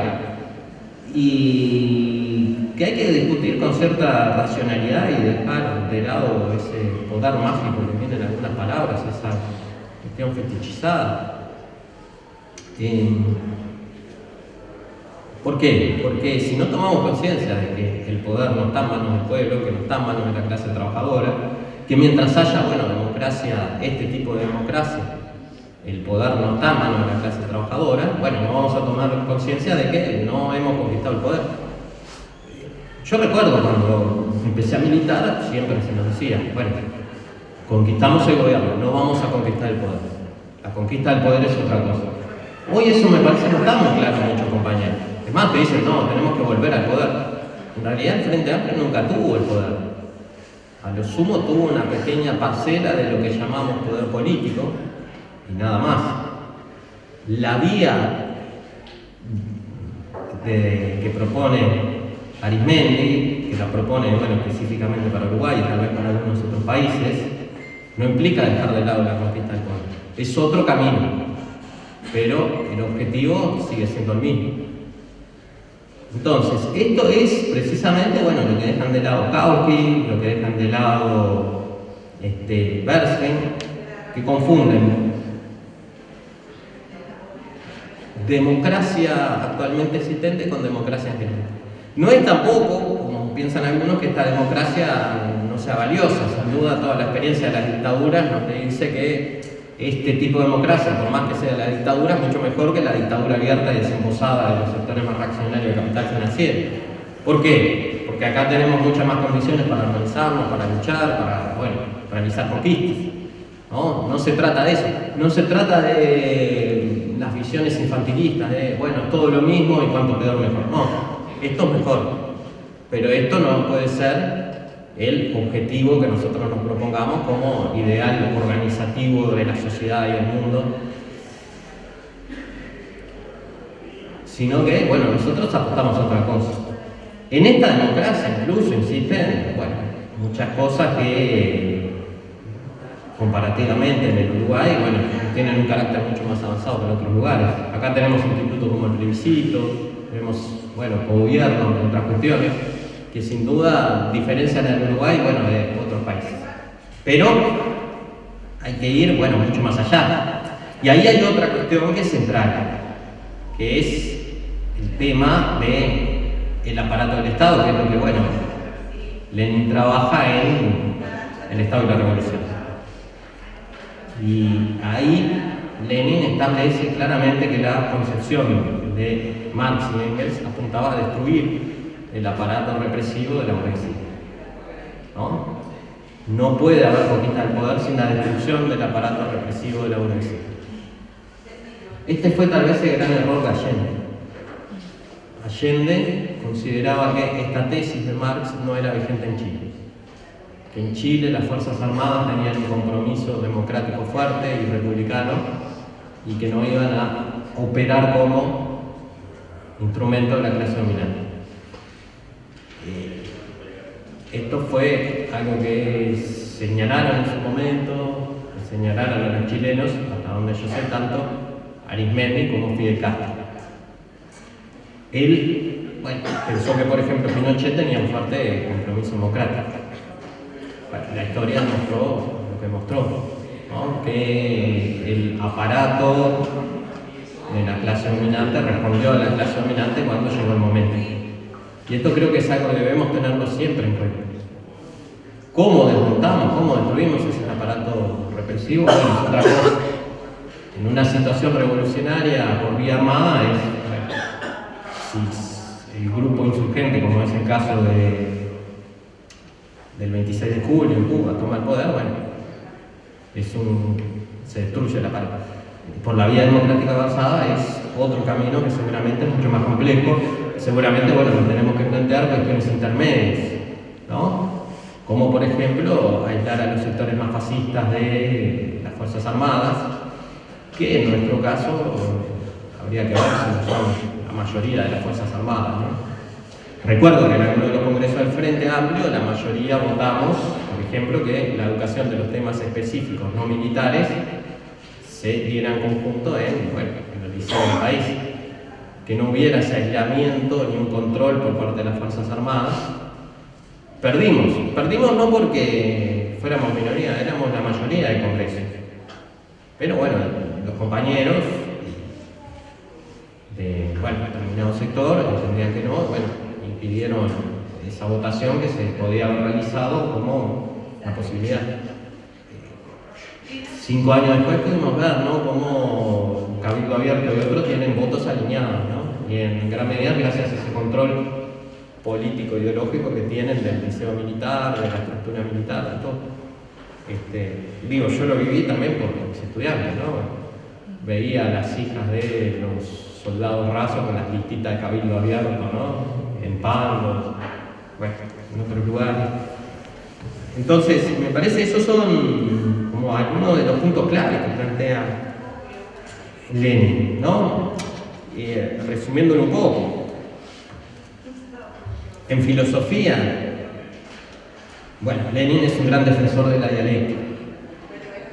y que hay que discutir con cierta racionalidad y dejar de lado ese poder mágico que viene en algunas palabras, esa cuestión fetichizada. ¿Por qué? Porque si no tomamos conciencia de que el poder no está en manos del pueblo, que no está en manos de la clase trabajadora, que mientras haya, bueno, democracia, este tipo de democracia, el poder no está en manos de la clase trabajadora, bueno, no vamos a tomar conciencia de que no hemos conquistado el poder. Yo recuerdo cuando empecé a militar, siempre se nos decía, bueno, conquistamos el gobierno, no vamos a conquistar el poder. La conquista del poder es otra cosa. Hoy eso me parece que no está muy claro muchos compañeros. Es más, te dicen, no, tenemos que volver al poder. En realidad el Frente Amplio nunca tuvo el poder. A lo sumo tuvo una pequeña parcela de lo que llamamos poder político y nada más. La vía que propone Arismendi, que la propone, bueno, específicamente para Uruguay y tal vez para algunos otros países, no implica dejar de lado la conquista del poder. Es otro camino, pero el objetivo sigue siendo el mismo. Entonces, esto es precisamente, bueno, lo que dejan de lado Kautsky, lo que dejan de lado Bernstein, que confunden democracia actualmente existente con democracia en general. No es tampoco, como piensan algunos, que esta democracia no sea valiosa. Sin duda, toda la experiencia de las dictaduras nos dice que este tipo de democracia, por más que sea la dictadura, es mucho mejor que la dictadura abierta y desembosada de los sectores más reaccionarios del capital financiero. ¿Por qué? Porque acá tenemos muchas más condiciones para organizarnos, para luchar, para, bueno, realizar conquistas. No se trata de eso. No se trata de las visiones infantilistas de, bueno, es todo lo mismo y cuánto peor mejor. No, esto es mejor, pero esto no puede ser el objetivo que nosotros nos propongamos como ideal organizativo de la sociedad y el mundo, sino que, bueno, nosotros apostamos a otra cosa. En esta democracia incluso existen, bueno, muchas cosas que comparativamente en el Uruguay, bueno, tienen un carácter mucho más avanzado que en otros lugares. Acá tenemos institutos como el plebiscito, tenemos, bueno, gobierno, otras cuestiones, que sin duda diferencian el Uruguay, bueno, de otros países. Pero hay que ir, bueno, mucho más allá. Y ahí hay otra cuestión que es central, que es el tema del aparato del Estado, que es lo que, bueno, Lenin trabaja en el Estado y la Revolución. Y ahí Lenin establece claramente que la concepción de Marx y Engels apuntaba a destruir el aparato represivo de la burguesía. No puede haber conquista del poder sin la destrucción del aparato represivo de la burguesía. Este fue tal vez el gran error de Allende. Allende consideraba que esta tesis de Marx no era vigente en Chile. Que en Chile las Fuerzas Armadas tenían un compromiso democrático fuerte y republicano y que no iban a operar como instrumento de la clase dominante. Esto fue algo que señalaron en su momento, señalaron a los chilenos, hasta donde yo sé, tanto Arismendi como Fidel Castro. Él, bueno, pensó que, por ejemplo, Pinochet tenía un fuerte compromiso democrático. Bueno, la historia mostró lo que mostró, ¿no? Que el aparato de la clase dominante respondió a la clase dominante cuando llegó el momento. Y esto creo que es algo que debemos tenerlo siempre en cuenta. ¿Cómo desmontamos, cómo destruimos ese aparato represivo? Bueno, es otra cosa. En una situación revolucionaria por vía armada si el grupo insurgente, como es el caso del 26 de julio en Cuba, toma el poder, bueno, se destruye el aparato. Por la vía democrática avanzada es otro camino que seguramente es mucho más complejo. Seguramente, bueno, nos tenemos que plantear cuestiones intermedias, ¿no? Como, por ejemplo, aislar a los sectores más fascistas de las Fuerzas Armadas, que en nuestro caso habría que ver si son la mayoría de las Fuerzas Armadas, ¿no? Recuerdo que en alguno de los congresos del Frente Amplio la mayoría votamos, por ejemplo, que la educación de los temas específicos no militares se diera en conjunto en el liceo del país. Que no hubiera ese aislamiento ni un control por parte de las Fuerzas Armadas. Perdimos no porque fuéramos minoría, éramos la mayoría del Congreso. Pero bueno, los compañeros de determinado sector entendían que no, impidieron esa votación que se podía haber realizado como la posibilidad. 5 años después pudimos ver, ¿no?, cómo Cabildo Abierto y otros tienen votos alineados, ¿no? Y en gran medida gracias a ese control político ideológico que tienen del liceo militar, de la estructura militar, de todo. Yo lo viví también por mis estudiantes, ¿no? Veía a las hijas de los soldados rasos con las listitas de Cabildo Abierto, ¿no?, en Pando, en otros lugares. Entonces, me parece que esos son como algunos de los puntos claves que plantea Lenin, ¿no? Resumiéndolo un poco. En filosofía, Lenin es un gran defensor de la dialéctica.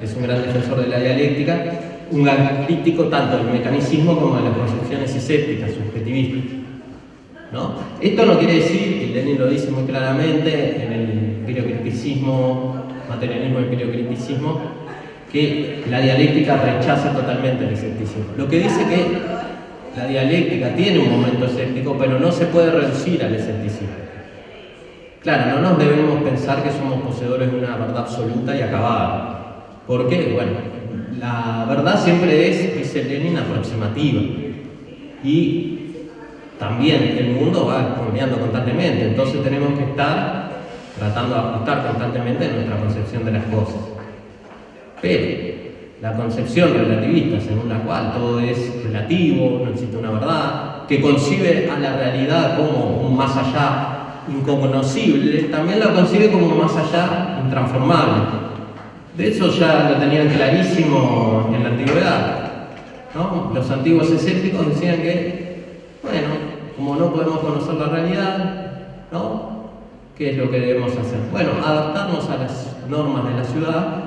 Es un gran defensor de la dialéctica, un gran crítico tanto del mecanicismo como de las concepciones escépticas, subjetivistas, ¿no? Esto no quiere decir, y Lenin lo dice muy claramente en el empiriocriticismo, materialismo y empiriocriticismo, que la dialéctica rechaza totalmente el escepticismo. Lo que dice que la dialéctica tiene un momento escéptico, pero no se puede reducir al escepticismo. Claro, no nos debemos pensar que somos poseedores de una verdad absoluta y acabada. ¿Por qué? La verdad siempre es, dice Lenin, aproximativa. Y también el mundo va cambiando constantemente, entonces tenemos que estar tratando de ajustar constantemente nuestra concepción de las cosas. Pero la concepción relativista, según la cual todo es relativo, no existe una verdad, que concibe a la realidad como un más allá incognoscible, también la concibe como un más allá intransformable. De eso ya lo tenían clarísimo en la antigüedad, ¿no? Los antiguos escépticos decían que, bueno, como no podemos conocer la realidad, ¿no? ¿Qué es lo que debemos hacer? Bueno, adaptarnos a las normas de la ciudad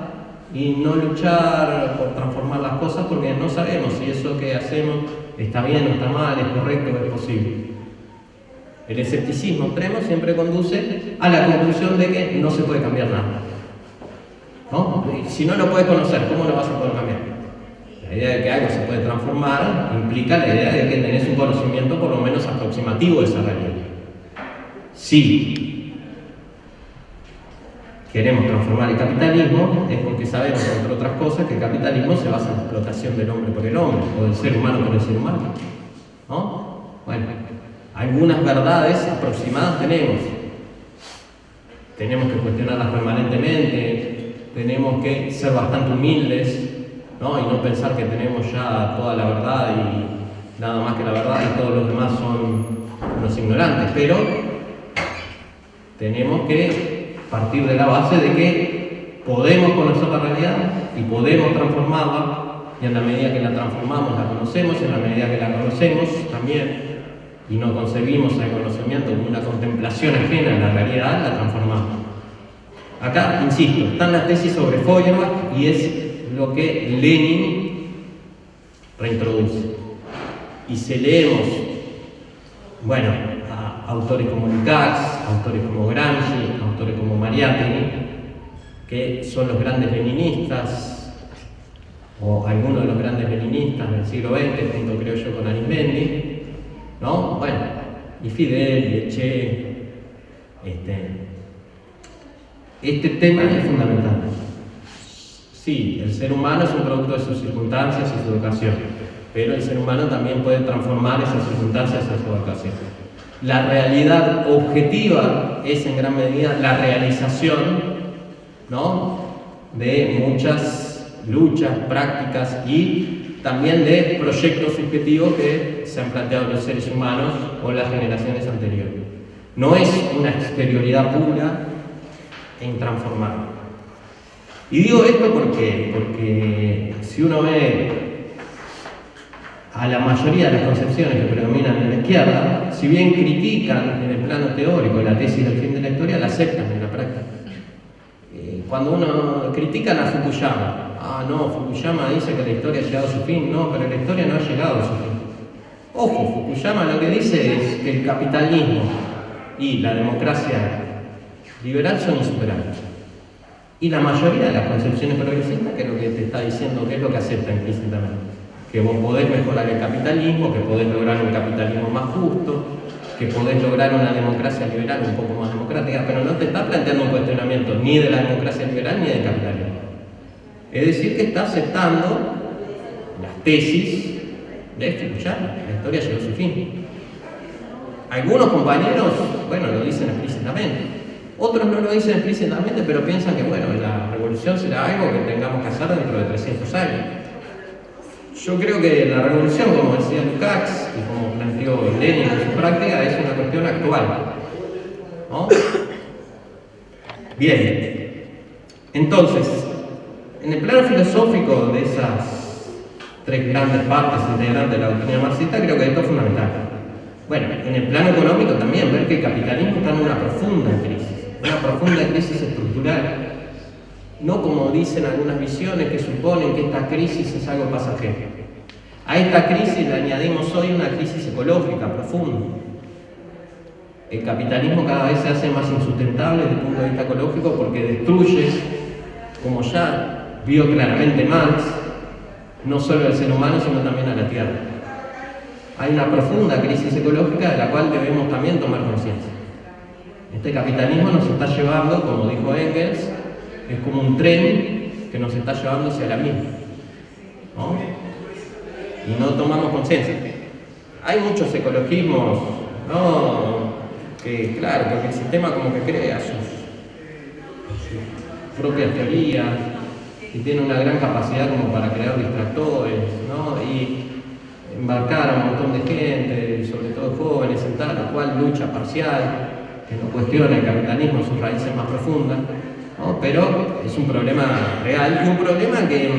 y no luchar por transformar las cosas porque no sabemos si eso que hacemos está bien o está mal, es correcto o es posible. El escepticismo extremo siempre conduce a la conclusión de que no se puede cambiar nada, ¿no? Si no lo puedes conocer, ¿cómo lo vas a poder cambiar? La idea de que algo se puede transformar implica la idea de que tenés un conocimiento por lo menos aproximativo de esa realidad. Si queremos transformar el capitalismo es porque sabemos, entre otras cosas, que el capitalismo se basa en la explotación del hombre por el hombre, o del ser humano por el ser humano, ¿no? Bueno, algunas verdades aproximadas tenemos. Tenemos que cuestionarlas permanentemente, tenemos que ser bastante humildes, ¿no? Y no pensar que tenemos ya toda la verdad y nada más que la verdad y todos los demás son unos ignorantes, pero tenemos que partir de la base de que podemos conocer la realidad y podemos transformarla, y en la medida que la transformamos la conocemos, y en la medida que la conocemos también, y no concebimos el conocimiento como una contemplación ajena a la realidad, la transformamos. Acá, insisto, están las tesis sobre Feuerbach y es lo que Lenin reintroduce. Y si leemos, bueno, a autores como Lukács, autores como Gramsci, autores como Mariátegui, que son los grandes leninistas, o algunos de los grandes leninistas del siglo XX, junto creo yo con Arismendi, ¿no? Bueno, y Fidel, y Che, este tema es fundamental. Sí, el ser humano es un producto de sus circunstancias y su educación, pero el ser humano también puede transformar esas circunstancias a su educación. La realidad objetiva es en gran medida la realización, ¿no?, de muchas luchas, prácticas y también de proyectos subjetivos que se han planteado los seres humanos o las generaciones anteriores. No es una exterioridad pura e intransformable. Y digo esto porque si uno ve a la mayoría de las concepciones que predominan en la izquierda, si bien critican en el plano teórico la tesis del fin de la historia, la aceptan en la práctica. Cuando uno critica a Fukuyama, no, Fukuyama dice que la historia ha llegado a su fin, no, pero la historia no ha llegado a su fin. Ojo, Fukuyama lo que dice es que el capitalismo y la democracia liberal son insuperables. Y la mayoría de las concepciones progresistas, que es lo que te está diciendo, que es lo que acepta implícitamente, que vos podés mejorar el capitalismo, que podés lograr un capitalismo más justo, que podés lograr una democracia liberal un poco más democrática, pero no te está planteando un cuestionamiento ni de la democracia liberal ni del capitalismo. Es decir, que está aceptando las tesis de Fukuyama, la historia llegó a su fin. Algunos compañeros, bueno, lo dicen explícitamente. Otros no lo dicen explícitamente, pero piensan que, bueno, la revolución será algo que tengamos que hacer dentro de 300 años. Yo creo que la revolución, como decía Lukács y como planteó Lenin en su práctica, es una cuestión actual, ¿no? Bien. Entonces, en el plano filosófico de esas tres grandes partes integrantes de la doctrina marxista, creo que esto es fundamental. Bueno, en el plano económico también, ver que el capitalismo está en una profunda crisis estructural, no como dicen algunas visiones que suponen que esta crisis es algo pasajero. A esta crisis le añadimos hoy una crisis ecológica profunda. El capitalismo cada vez se hace más insustentable desde el punto de vista ecológico porque destruye, como ya vio claramente Marx, no solo al ser humano sino también a la tierra. Hay una profunda crisis ecológica de la cual debemos también tomar conciencia. Este capitalismo nos está llevando, como dijo Engels, es como un tren que nos está llevando hacia la misma, ¿no? Y no tomamos conciencia. Hay muchos ecologismos, ¿no?, que, claro, porque el sistema como que crea sus propias teorías, y tiene una gran capacidad como para crear distractores, ¿no? Y embarcar a un montón de gente, sobre todo jóvenes, en tal o cual lucha parcial, que no cuestiona el capitalismo en sus raíces más profundas, ¿no? Pero es un problema real y un problema que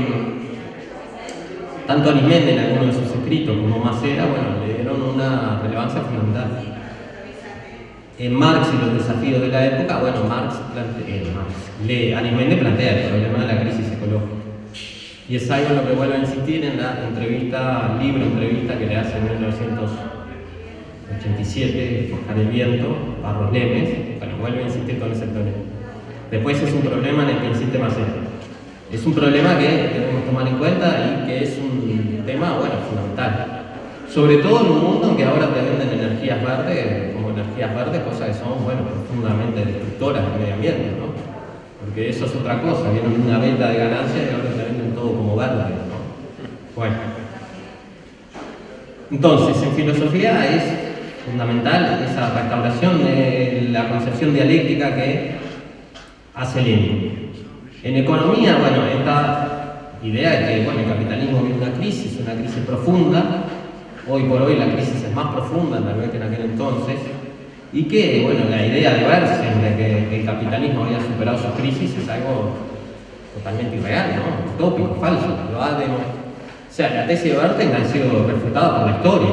tanto Arismendi en alguno de sus escritos como Macera, bueno, le dieron una relevancia fundamental. En Marx y los desafíos de la época, bueno, Arismendi plantea el problema de la crisis ecológica. Y es algo en lo que vuelve a insistir en la entrevista que le hace en 1987, Forjar el viento, Barros Lemes, bueno, vuelve a insistir con ese problema. Después es un problema en el que insiste Macera. Es un problema que debemos tomar en cuenta y que es un tema, bueno, fundamental. Sobre todo en un mundo en que ahora te venden energías verdes, cosas que son, bueno, profundamente destructoras del medio ambiente, ¿no? Porque eso es otra cosa, vienen una venta de ganancias y ahora te venden todo como verde, ¿no? Bueno. Entonces, en filosofía es fundamental esa restauración de la concepción dialéctica que hace Lenin. En economía, bueno, esta idea de que, bueno, el capitalismo vive una crisis profunda. Hoy por hoy la crisis es más profunda tal vez que en aquel entonces, y que, bueno, la idea de verse de que el capitalismo había superado sus crisis es algo totalmente irreal, ¿no? Utópico, falso. O sea, la tesis de Berten ha sido refutada por la historia.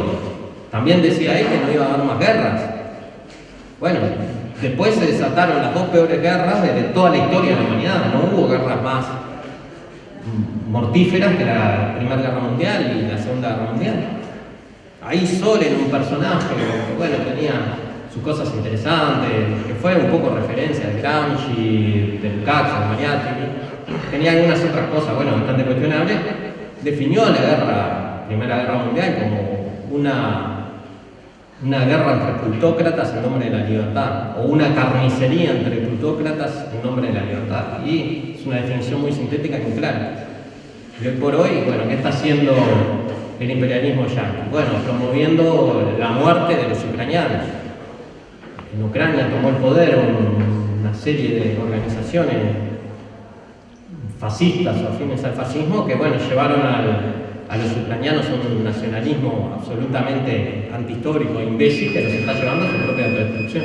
También decía él que no iba a haber más guerras. Bueno, después se desataron las dos peores guerras de toda la historia de la humanidad. No hubo guerras más mortíferas que la Primera Guerra Mundial y la Segunda Guerra Mundial. Ahí Solen, un personaje que, bueno, tenía sus cosas interesantes, que fue un poco referencia de Gramsci, de Lukács, de Mariátegui, tenía algunas otras cosas, bueno, bastante cuestionables, definió la Primera Guerra Mundial como una guerra entre plutócratas en nombre de la libertad, o una carnicería entre plutócratas en nombre de la libertad, y es una definición muy sintética y muy clara. Y hoy por hoy, bueno, ¿qué está haciendo el imperialismo yanqui? Bueno, promoviendo la muerte de los ucranianos. En Ucrania tomó el poder una serie de organizaciones fascistas o afines al fascismo que, bueno, llevaron a los ucranianos a un nacionalismo absolutamente antihistórico e imbécil que los está llevando a su propia autodestrucción.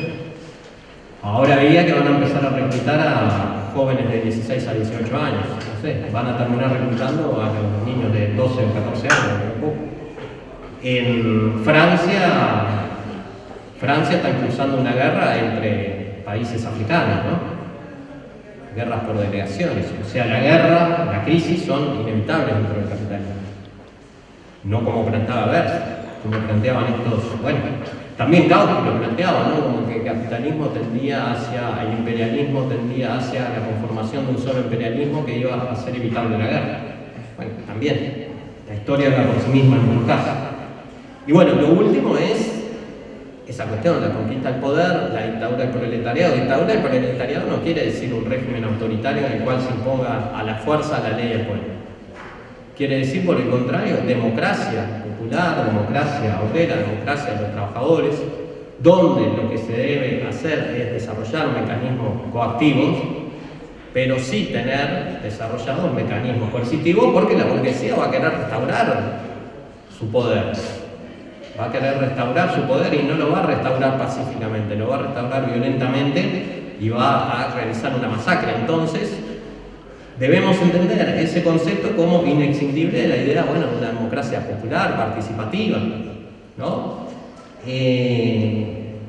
Ahora veía que van a empezar a reclutar a jóvenes de 16 a 18 años, no sé, van a terminar reclutando a los niños de 12 o 14 años, poco. En Francia está impulsando una guerra entre países africanos, ¿no? Guerras por delegaciones. O sea, la crisis son inevitables dentro del capitalismo. No como planteaba Bers, como planteaban estos, bueno, también Kautsky lo planteaba, ¿no? Como que el capitalismo tendía hacia, el imperialismo tendía hacia la conformación de un solo imperialismo que iba a ser evitable la guerra. Bueno, también, la historia habla por sí misma en un caso. Y bueno, lo último es esa cuestión, la conquista del poder, la dictadura del proletariado. Dictadura del proletariado no quiere decir un régimen autoritario en el cual se imponga a la fuerza la ley del pueblo. Quiere decir, por el contrario, democracia popular, democracia obrera, democracia de los trabajadores, donde lo que se debe hacer es desarrollar mecanismos coactivos, pero sí tener desarrollados mecanismos coercitivos, porque la burguesía va a querer restaurar su poder. Va a querer restaurar su poder y no lo va a restaurar pacíficamente, lo va a restaurar violentamente y va a realizar una masacre. Entonces, debemos entender ese concepto como inescindible de la idea, bueno, de una democracia popular, participativa, ¿no?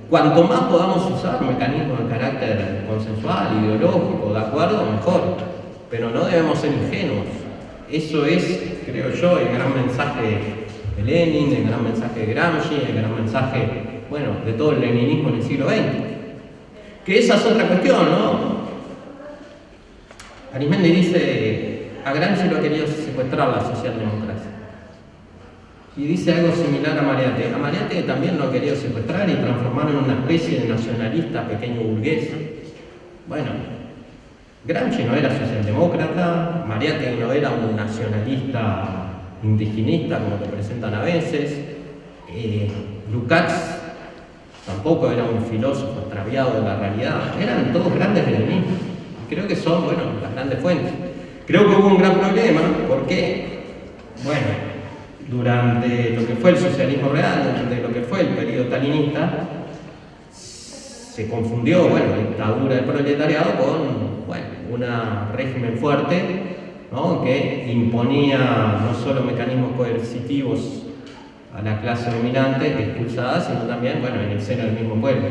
Cuanto más podamos usar mecanismos de carácter consensual, ideológico, de acuerdo, mejor. Pero no debemos ser ingenuos. Eso es, creo yo, el gran mensaje de Lenin, el gran mensaje de Gramsci, el gran mensaje, bueno, de todo el leninismo en el siglo XX. Que esa es otra cuestión, ¿no? Arismendi dice, a Gramsci lo ha querido secuestrar la socialdemocracia. Y dice algo similar a Mariátegui. A Mariátegui también lo ha querido secuestrar y transformar en una especie de nacionalista pequeño burgués. Bueno, Gramsci no era socialdemócrata, Mariátegui no era un nacionalista indigenista como lo presentan a veces, Lukács tampoco era un filósofo extraviado de la realidad, eran todos grandes leninistas. Creo que son, bueno, las grandes fuentes. Creo que hubo un gran problema porque, bueno, durante lo que fue el socialismo real, durante lo que fue el periodo stalinista, se confundió, bueno, la dictadura del proletariado con, bueno, un régimen fuerte, ¿no?, que imponía no solo mecanismos coercitivos a la clase dominante expulsada, sino también, bueno, en el seno del mismo pueblo.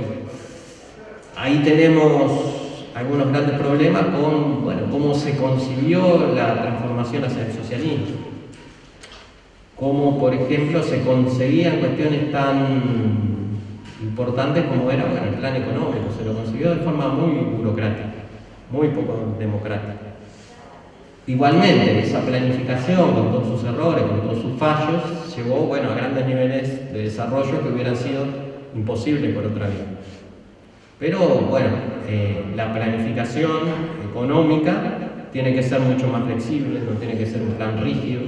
Ahí tenemos algunos grandes problemas con, bueno, cómo se concibió la transformación hacia el socialismo. Cómo, por ejemplo, se conseguían cuestiones tan importantes como era, bueno, el plan económico. Se lo consiguió de forma muy burocrática, muy poco democrática. Igualmente, esa planificación, con todos sus errores, con todos sus fallos, llevó, bueno, a grandes niveles de desarrollo que hubieran sido imposibles por otra vía. Pero, bueno, la planificación económica tiene que ser mucho más flexible, no tiene que ser un plan rígido.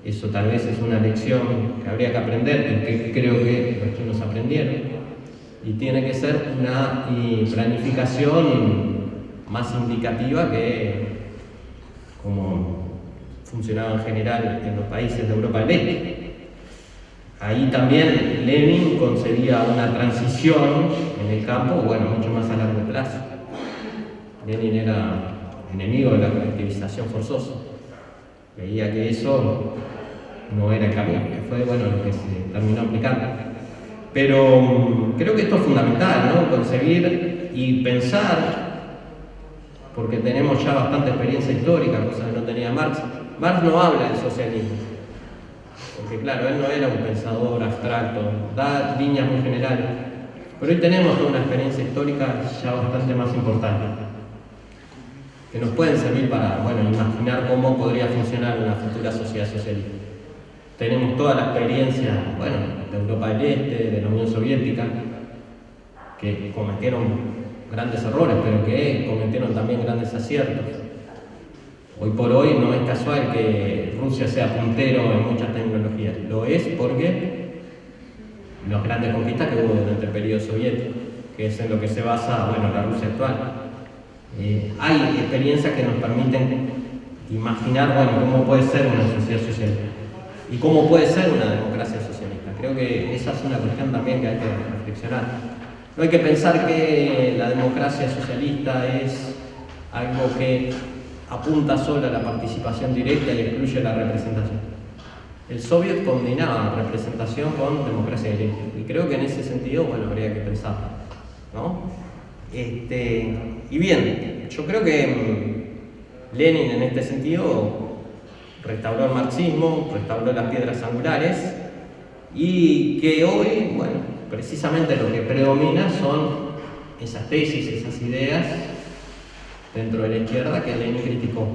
Eso tal vez es una lección que habría que aprender y que creo que los chinos aprendieron. Y tiene que ser una planificación más indicativa que como funcionaba en general en los países de Europa del Este. Ahí también Lenin concebía una transición en el campo, bueno, mucho más a largo plazo. Lenin era enemigo de la colectivización forzosa. Veía que eso no era el camino, que fue, bueno, lo que se terminó aplicando. Pero creo que esto es fundamental, ¿no? Concebir y pensar, porque tenemos ya bastante experiencia histórica, cosa que no tenía Marx. Marx no habla del socialismo, porque claro, él no era un pensador abstracto, da líneas muy generales. Pero hoy tenemos toda una experiencia histórica ya bastante más importante, que nos pueden servir para, bueno, imaginar cómo podría funcionar una futura sociedad socialista. Tenemos toda la experiencia, bueno, de Europa del Este, de la Unión Soviética, que cometieron grandes errores, pero que cometieron también grandes aciertos. Hoy por hoy no es casual que Rusia sea puntero en muchas tecnologías. Lo es porque las grandes conquistas que hubo durante el periodo soviético, que es en lo que se basa, bueno, la Rusia actual. Hay experiencias que nos permiten imaginar, bueno, cómo puede ser una sociedad socialista y cómo puede ser una democracia socialista. Creo que esa es una cuestión también que hay que reflexionar. No hay que pensar que la democracia socialista es algo que apunta solo a la participación directa y excluye la representación. El soviet combinaba representación con democracia directa y creo que en ese sentido, bueno, habría que pensar, ¿no? Y bien, yo creo que Lenin en este sentido restauró el marxismo, restauró las piedras angulares y que hoy, bueno, precisamente lo que predomina son esas tesis, esas ideas dentro de la izquierda que Lenin criticó,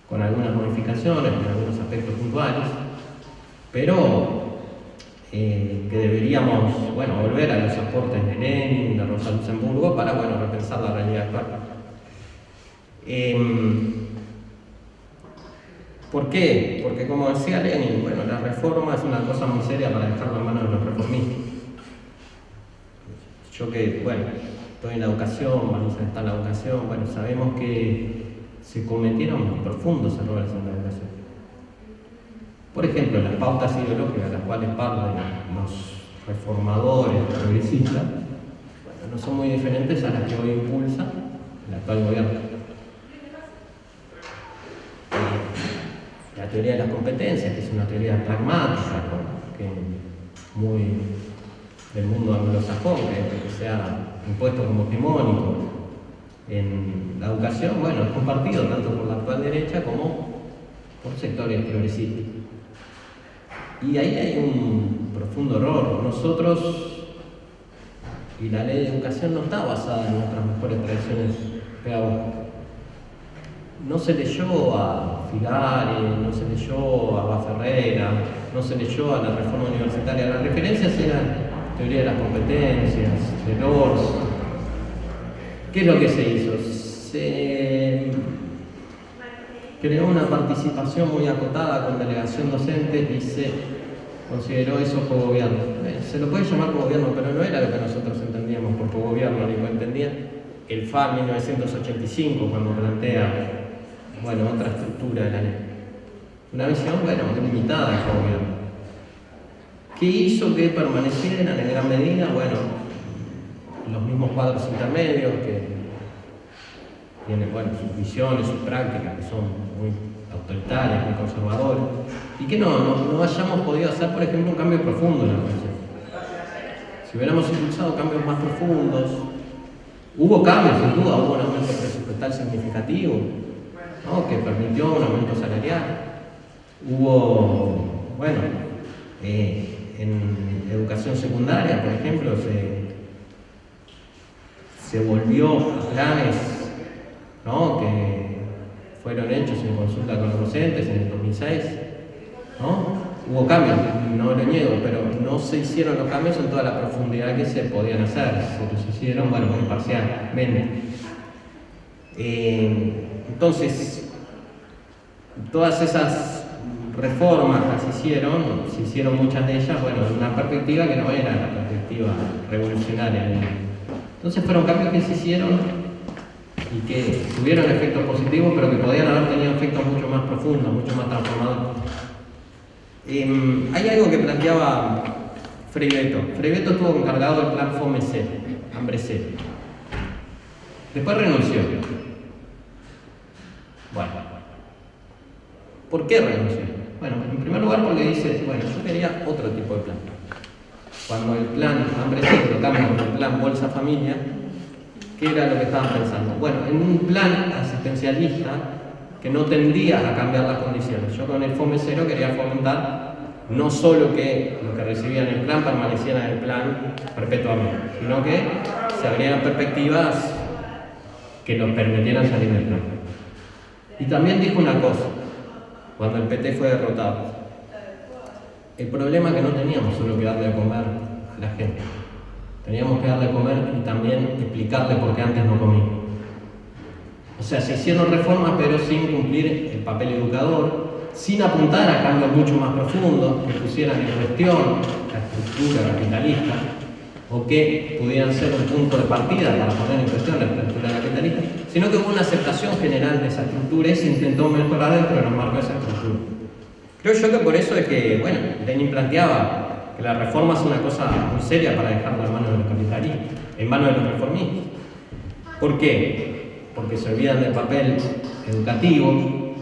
con algunas modificaciones, con algunos aspectos puntuales, pero que deberíamos, bueno, volver a los aportes de Lenin, de Rosa Luxemburgo, para, bueno, repensar la realidad actual. ¿Por qué? Porque, como decía Lenin, bueno, la reforma es una cosa muy seria para dejarlo en manos de los reformistas. Yo que, bueno, estoy en la educación, vamos a estar en la educación, bueno, sabemos que se cometieron profundos errores en la educación. Por ejemplo, las pautas ideológicas, las cuales parlan los reformadores, progresistas, bueno, no son muy diferentes a las que hoy impulsa el actual gobierno. La teoría de las competencias, que es una teoría pragmática, ¿no?, que muy del mundo anglosajón, que se ha impuesto como hegemónico en la educación, bueno, es compartido tanto por la actual derecha como por sectores progresistas. Y ahí hay un profundo error. Nosotros, y la ley de educación no está basada en nuestras mejores tradiciones pedagógicas. No se leyó a Figari, no se leyó a Baferreira, no se leyó a la reforma universitaria. Las referencias eran teoría de las competencias, de Lors. ¿Qué es lo que se hizo? Se creó una participación muy acotada con delegación docente y se consideró eso cogobierno. Se lo puede llamar cogobierno, pero no era lo que nosotros entendíamos por cogobierno, ni lo entendía el FA 1985 cuando plantea bueno, otra estructura de la ley. Una visión, bueno, muy limitada del gobierno. ¿Qué hizo que permanecieran en gran medida? Bueno, los mismos cuadros intermedios que tienen, bueno, sus visiones, sus prácticas, que son muy autoritarias, muy conservadoras, y que no hayamos podido hacer, por ejemplo, un cambio profundo en la organización. Si hubiéramos impulsado cambios más profundos, hubo cambios, sin duda, hubo un aumento presupuestal significativo, ¿no?, que permitió un aumento salarial. Hubo, bueno, en educación secundaria, por ejemplo, se volvió a planes, ¿no?, que fueron hechos en consulta con los docentes en el 2006, ¿no? Hubo cambios, no lo niego, pero no se hicieron los cambios en toda la profundidad que se podían hacer, se los hicieron, bueno, muy parcialmente. Entonces, todas esas reformas que se hicieron muchas de ellas, bueno, en una perspectiva que no era la perspectiva revolucionaria. Entonces fueron cambios que se hicieron y que tuvieron efectos positivos, pero que podían haber tenido efectos mucho más profundos, mucho más transformadores. Hay algo que planteaba Frei Beto. Frei Beto estuvo encargado del plan FOME-C, hambre-C. Después renunció. Bueno, ¿por qué renunció? Bueno, en primer lugar porque dice, bueno, yo quería otro tipo de plan. Cuando el plan hambre-C lo cambian por el plan Bolsa Familia, ¿qué era lo que estaban pensando? Bueno, en un plan asistencialista que no tendía a cambiar las condiciones. Yo con el FOME-0 quería fomentar no solo que los que recibían el plan permanecieran en el plan perpetuamente, sino que se abrieran perspectivas que nos permitieran salir del plan. Y también dijo una cosa, cuando el PT fue derrotado: el problema es que no teníamos solo que darle de comer a la gente, teníamos que darle de comer y también explicarle por qué antes no comía. O sea, se hicieron reformas pero sin cumplir el papel educador, sin apuntar a cambios mucho más profundos que pusieran en cuestión la estructura capitalista o que pudieran ser un punto de partida para poner en cuestión la estructura capitalista, sino que hubo una aceptación general de esa estructura y se intentó mejorar dentro de los marcos de esa estructura. Creo yo que por eso es que, bueno, Lenin planteaba que la reforma es una cosa muy seria para dejarla en manos de los capitalistas, en manos de los reformistas. ¿Por qué? Porque se olvidan del papel educativo,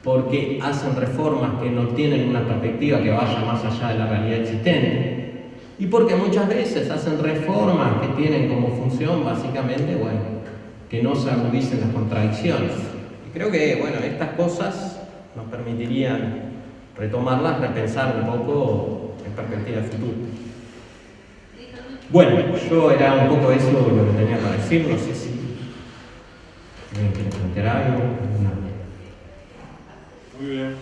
porque hacen reformas que no tienen una perspectiva que vaya más allá de la realidad existente, y porque muchas veces hacen reformas que tienen como función básicamente, bueno, que no se agudicen las contradicciones. Y creo que, bueno, estas cosas nos permitirían retomarlas, repensar un poco en perspectiva de futuro. Bueno, yo era un poco eso lo que tenía para decir, no sé si alguien quiere plantear algo. Muy bien.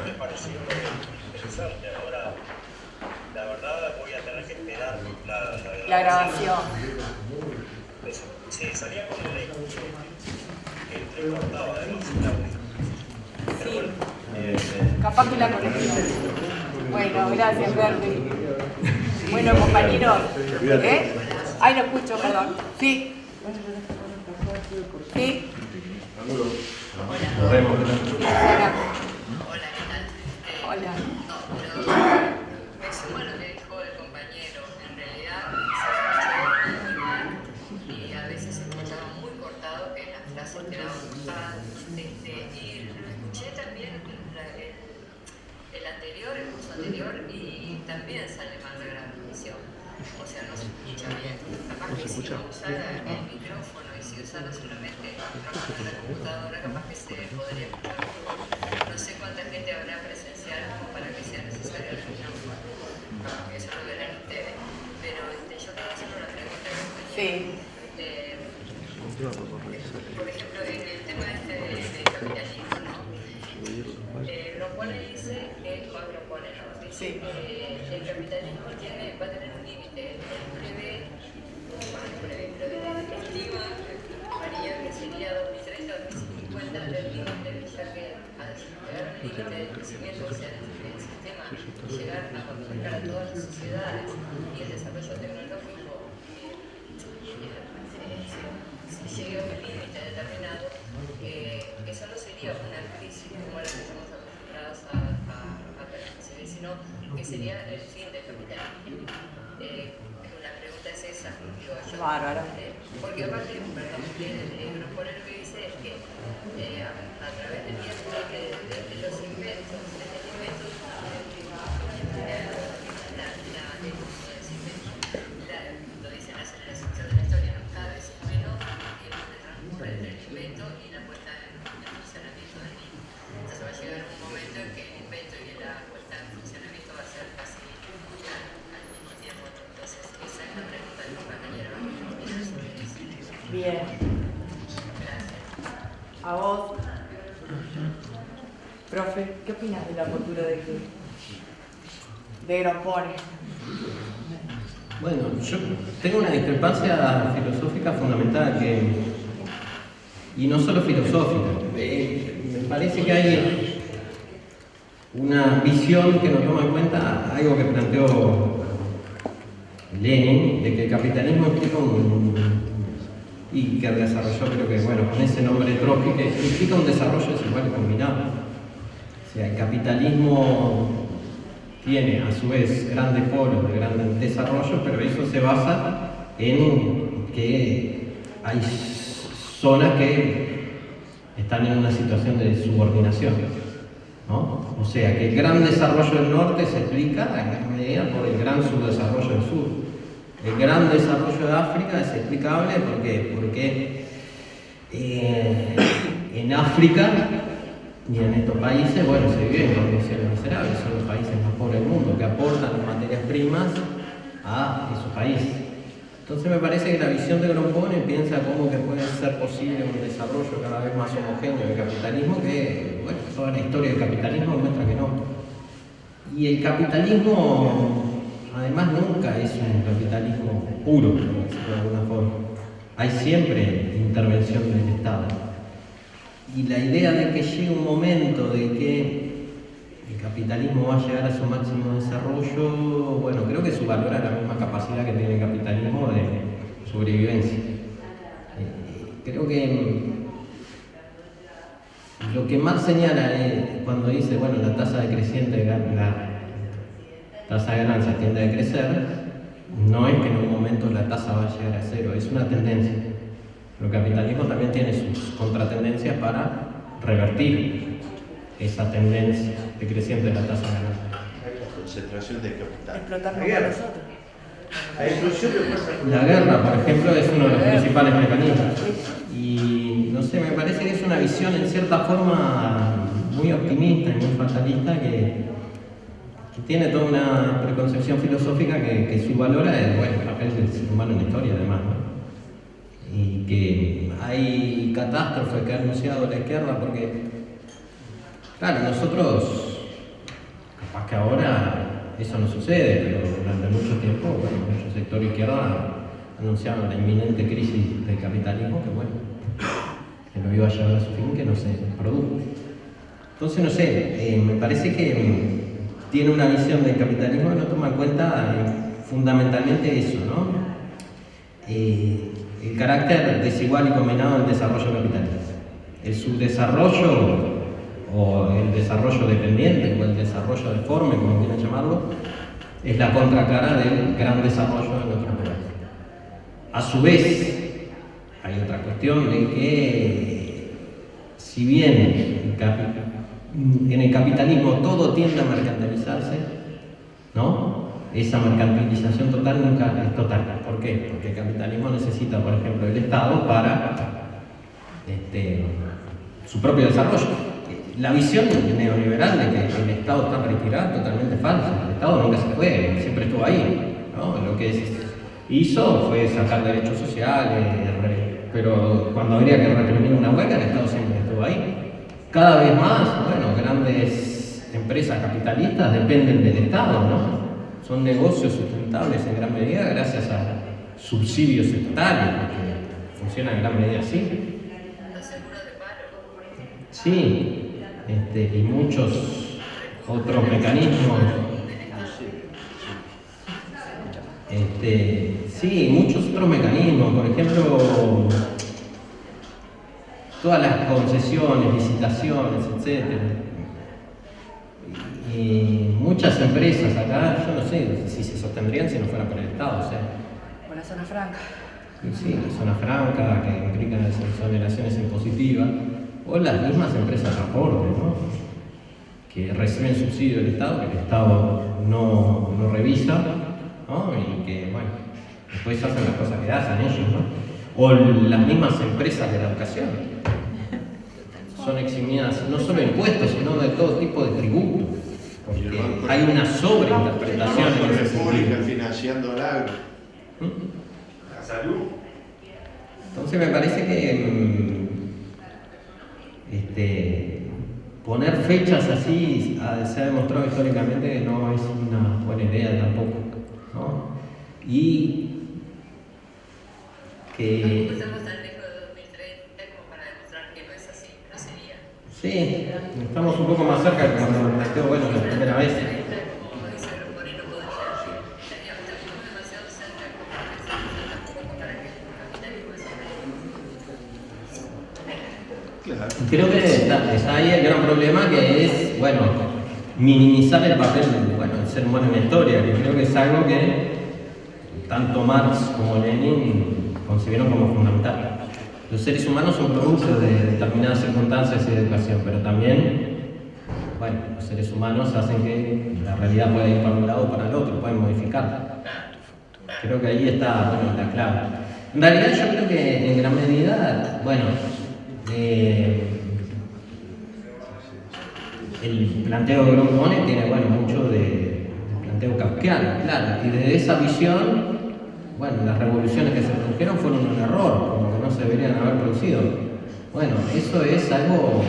Me pareció interesante. Ahora, la verdad, voy a tener que esperar la grabación. Sí, salía con el entrecortado además. Sí. Capaz que la conexión. Bueno, gracias, Berti. Bueno, compañeros. Ay, lo escucho, perdón. Sí. Sí. Nos vemos. Hola. Hola. Me sumo a lo que dijo el compañero. En realidad se escuchaba y a veces se escuchaba muy cortado que las frases quedaban cortadas. Y lo escuché también el anterior, el curso anterior, y también sale mal de la transmisión. O sea, no se escucha bien. Capaz que si no usara el micrófono y si usara solamente el micrófono de la computadora, capaz que se podría escuchar. No sé cuánta gente habrá presencial como para que sea necesario el micrófono. Eso lo verán ustedes. Pero yo quiero hacer una pregunta. Sí. Por ejemplo, en el tema del capitalismo, ¿no? Lo pone, dice, dice que el capitalismo va a tener un límite. Él prevé, estima, María, que sería 2050. crecimiento, o sea, el sistema, llegar a contemplar a todas las sociedades y el desarrollo tecnológico si llegue a un límite determinado, eso no sería una crisis como la que estamos acostumbrados a percibir, sino que sería el fin del capitalismo. La pregunta es esa, digo yo. Bárbaro. Porque aparte, perdón, Grupo lo que dice es que a través del tiempo de los inventos, lo dicen las aceleración de la historia, ¿no? Cada vez es menor el tiempo que transcurre entre el invento y la puesta en funcionamiento del mismo. Entonces va a llegar un momento en que el invento y la puesta en funcionamiento va a ser casi al mismo tiempo. Entonces esa es la pregunta del compañero. Bien. Gracias. A vos, profe, ¿qué opinas de la postura de Grompone? Bueno, yo tengo una discrepancia filosófica fundamental y no solo filosófica. Me parece que hay una visión que no toma en cuenta algo que planteó Lenin, de que el capitalismo implica y que desarrolló, creo que, bueno, con ese nombre trópico, que implica un desarrollo desigual y combinado. O sea, el capitalismo tiene a su vez grandes polos de gran desarrollo, pero eso se basa en que hay zonas que están en una situación de subordinación, ¿no? O sea, que el gran desarrollo del norte se explica en gran medida por el gran subdesarrollo del sur. El gran desarrollo de África es explicable porque en África y en estos países, bueno, se vive en condiciones miserables, son los países más pobres del mundo, que aportan materias primas a esos países. Entonces me parece que la visión de Grompone piensa cómo que puede ser posible un desarrollo cada vez más homogéneo del capitalismo, que, bueno, toda la historia del capitalismo muestra que no. Y el capitalismo, además, nunca es un capitalismo puro, por decirlo de alguna forma. Hay siempre intervención del Estado. Y la idea de que llegue un momento de que el capitalismo va a llegar a su máximo desarrollo, bueno, creo que su valor es la misma capacidad que tiene el capitalismo de sobrevivencia. Creo que lo que más señala cuando dice, bueno, la tasa decreciente, la tasa de ganancias tiende a crecer, no es que en un momento la tasa va a llegar a cero, es una tendencia. Pero el capitalismo también tiene sus contratendencias para revertir esa tendencia decreciente de la tasa de ganancias. La concentración de capital. Explotarnos a nosotros. La exclusión de fuerzas. La guerra, por ejemplo, es uno de los principales mecanismos. Y no sé, me parece que es una visión en cierta forma muy optimista y muy fatalista que tiene toda una preconcepción filosófica que su valor es, bueno, el papel del ser humano en la historia, además, ¿no? Y que hay catástrofes que ha anunciado la izquierda porque, claro, nosotros, capaz que ahora eso no sucede, pero durante mucho tiempo, bueno, muchos sectores izquierda anunciaron la inminente crisis del capitalismo, que bueno, que lo iba a llevar a su fin, que no se produjo. Entonces, no sé, me parece que tiene una visión del capitalismo que no toma en cuenta fundamentalmente eso, ¿no? El carácter desigual y combinado del desarrollo capitalista. El subdesarrollo o el desarrollo dependiente o el desarrollo deforme, como quieran llamarlo, es la contracara del gran desarrollo de nuestro país. A su vez, hay otra cuestión de que, si bien en el capitalismo todo tiende a mercantilizarse, ¿no? Esa mercantilización total nunca es total. ¿Por qué? Porque el capitalismo necesita, por ejemplo, el Estado para su propio desarrollo. La visión neoliberal de que el Estado está retirado es totalmente falsa. El Estado nunca se fue, siempre estuvo ahí, ¿no? Lo que hizo fue sacar derechos sociales, pero cuando habría que reprimir una huelga, el Estado siempre estuvo ahí. Cada vez más, bueno, grandes empresas capitalistas dependen del Estado, ¿no? Son negocios sustentables en gran medida gracias a subsidios estatales, que funcionan en gran medida así. Los seguros de paro, por ejemplo. Sí, y muchos otros mecanismos. Sí, muchos otros mecanismos, por ejemplo, todas las concesiones, licitaciones, etc. Y muchas empresas acá, yo no sé si se sostendrían si no fuera por el Estado, o sea. Por la zona franca. Sí, la zona franca, que implican las exoneraciones impositivas, o las mismas empresas de transporte, ¿no? Que reciben subsidio del Estado, que el Estado no revisa, ¿no? Y que, bueno, después hacen las cosas que hacen ellos, ¿no? O las mismas empresas de la educación. Son eximidas no solo de impuestos, sino de todo tipo de tributos. Porque hay una sobreinterpretación en ese sentido. Financiando el agro. La salud. Entonces me parece que poner fechas así se ha demostrado históricamente que no es una buena idea tampoco, ¿no? Y que... Tampoco estamos tan lejos de 2030 como para demostrar que no es así, no sería. Sí, estamos un poco más cerca que cuando me planteo, bueno, la primera vez. Como dice Moreno, podría estamos demasiado cerca como para que el capitalismo sea. Claro. Creo que está ahí el gran problema, que es, bueno, minimizar el papel del ser humano en la historia, que creo que es algo que tanto Marx como Lenin concibieron como fundamental. Los seres humanos son productos de determinadas circunstancias y de educación, pero también, bueno, los seres humanos hacen que la realidad pueda ir para un lado o para el otro, pueden modificarla. Creo que ahí está, bueno, la clave. En realidad yo creo que en gran medida, bueno, el planteo de Grompone tiene, bueno, mucho de planteo kafkiano, claro, y desde esa visión, bueno, las revoluciones que se produjeron fueron un error, como que no se deberían haber producido. Bueno, eso es algo,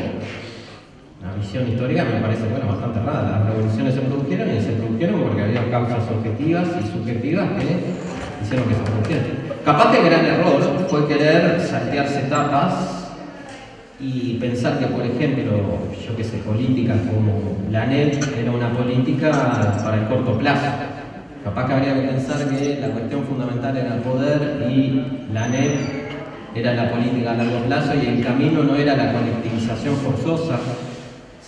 una visión histórica me parece, bueno, bastante rara. Las revoluciones se produjeron porque había causas objetivas y subjetivas que hicieron que se produjeran. Capaz que el gran error fue querer saltearse etapas y pensar que, por ejemplo, yo qué sé, políticas como la NET era una política para el corto plazo. Capaz que habría que pensar que la cuestión fundamental era el poder y la NET era la política a largo plazo y el camino no era la colectivización forzosa,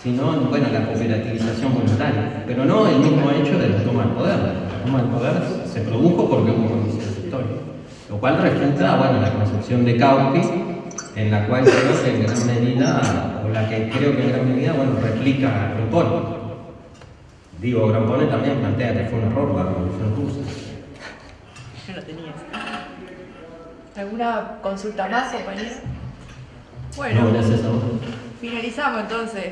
sino, bueno, la cooperativización voluntaria. Pero no el mismo hecho de la toma del poder. La toma del poder se produjo porque hubo condiciones históricas. Lo cual refuta, bueno, la concepción de Kautsky, en la cual creo que en gran medida, o la que creo que en gran medida, bueno, replica Grompone. Digo, Grompone también plantea que fue un error la revolución rusa. No lo tenías. ¿Alguna consulta más, compañero? Bueno, No, gracias a vos. finalizamos entonces.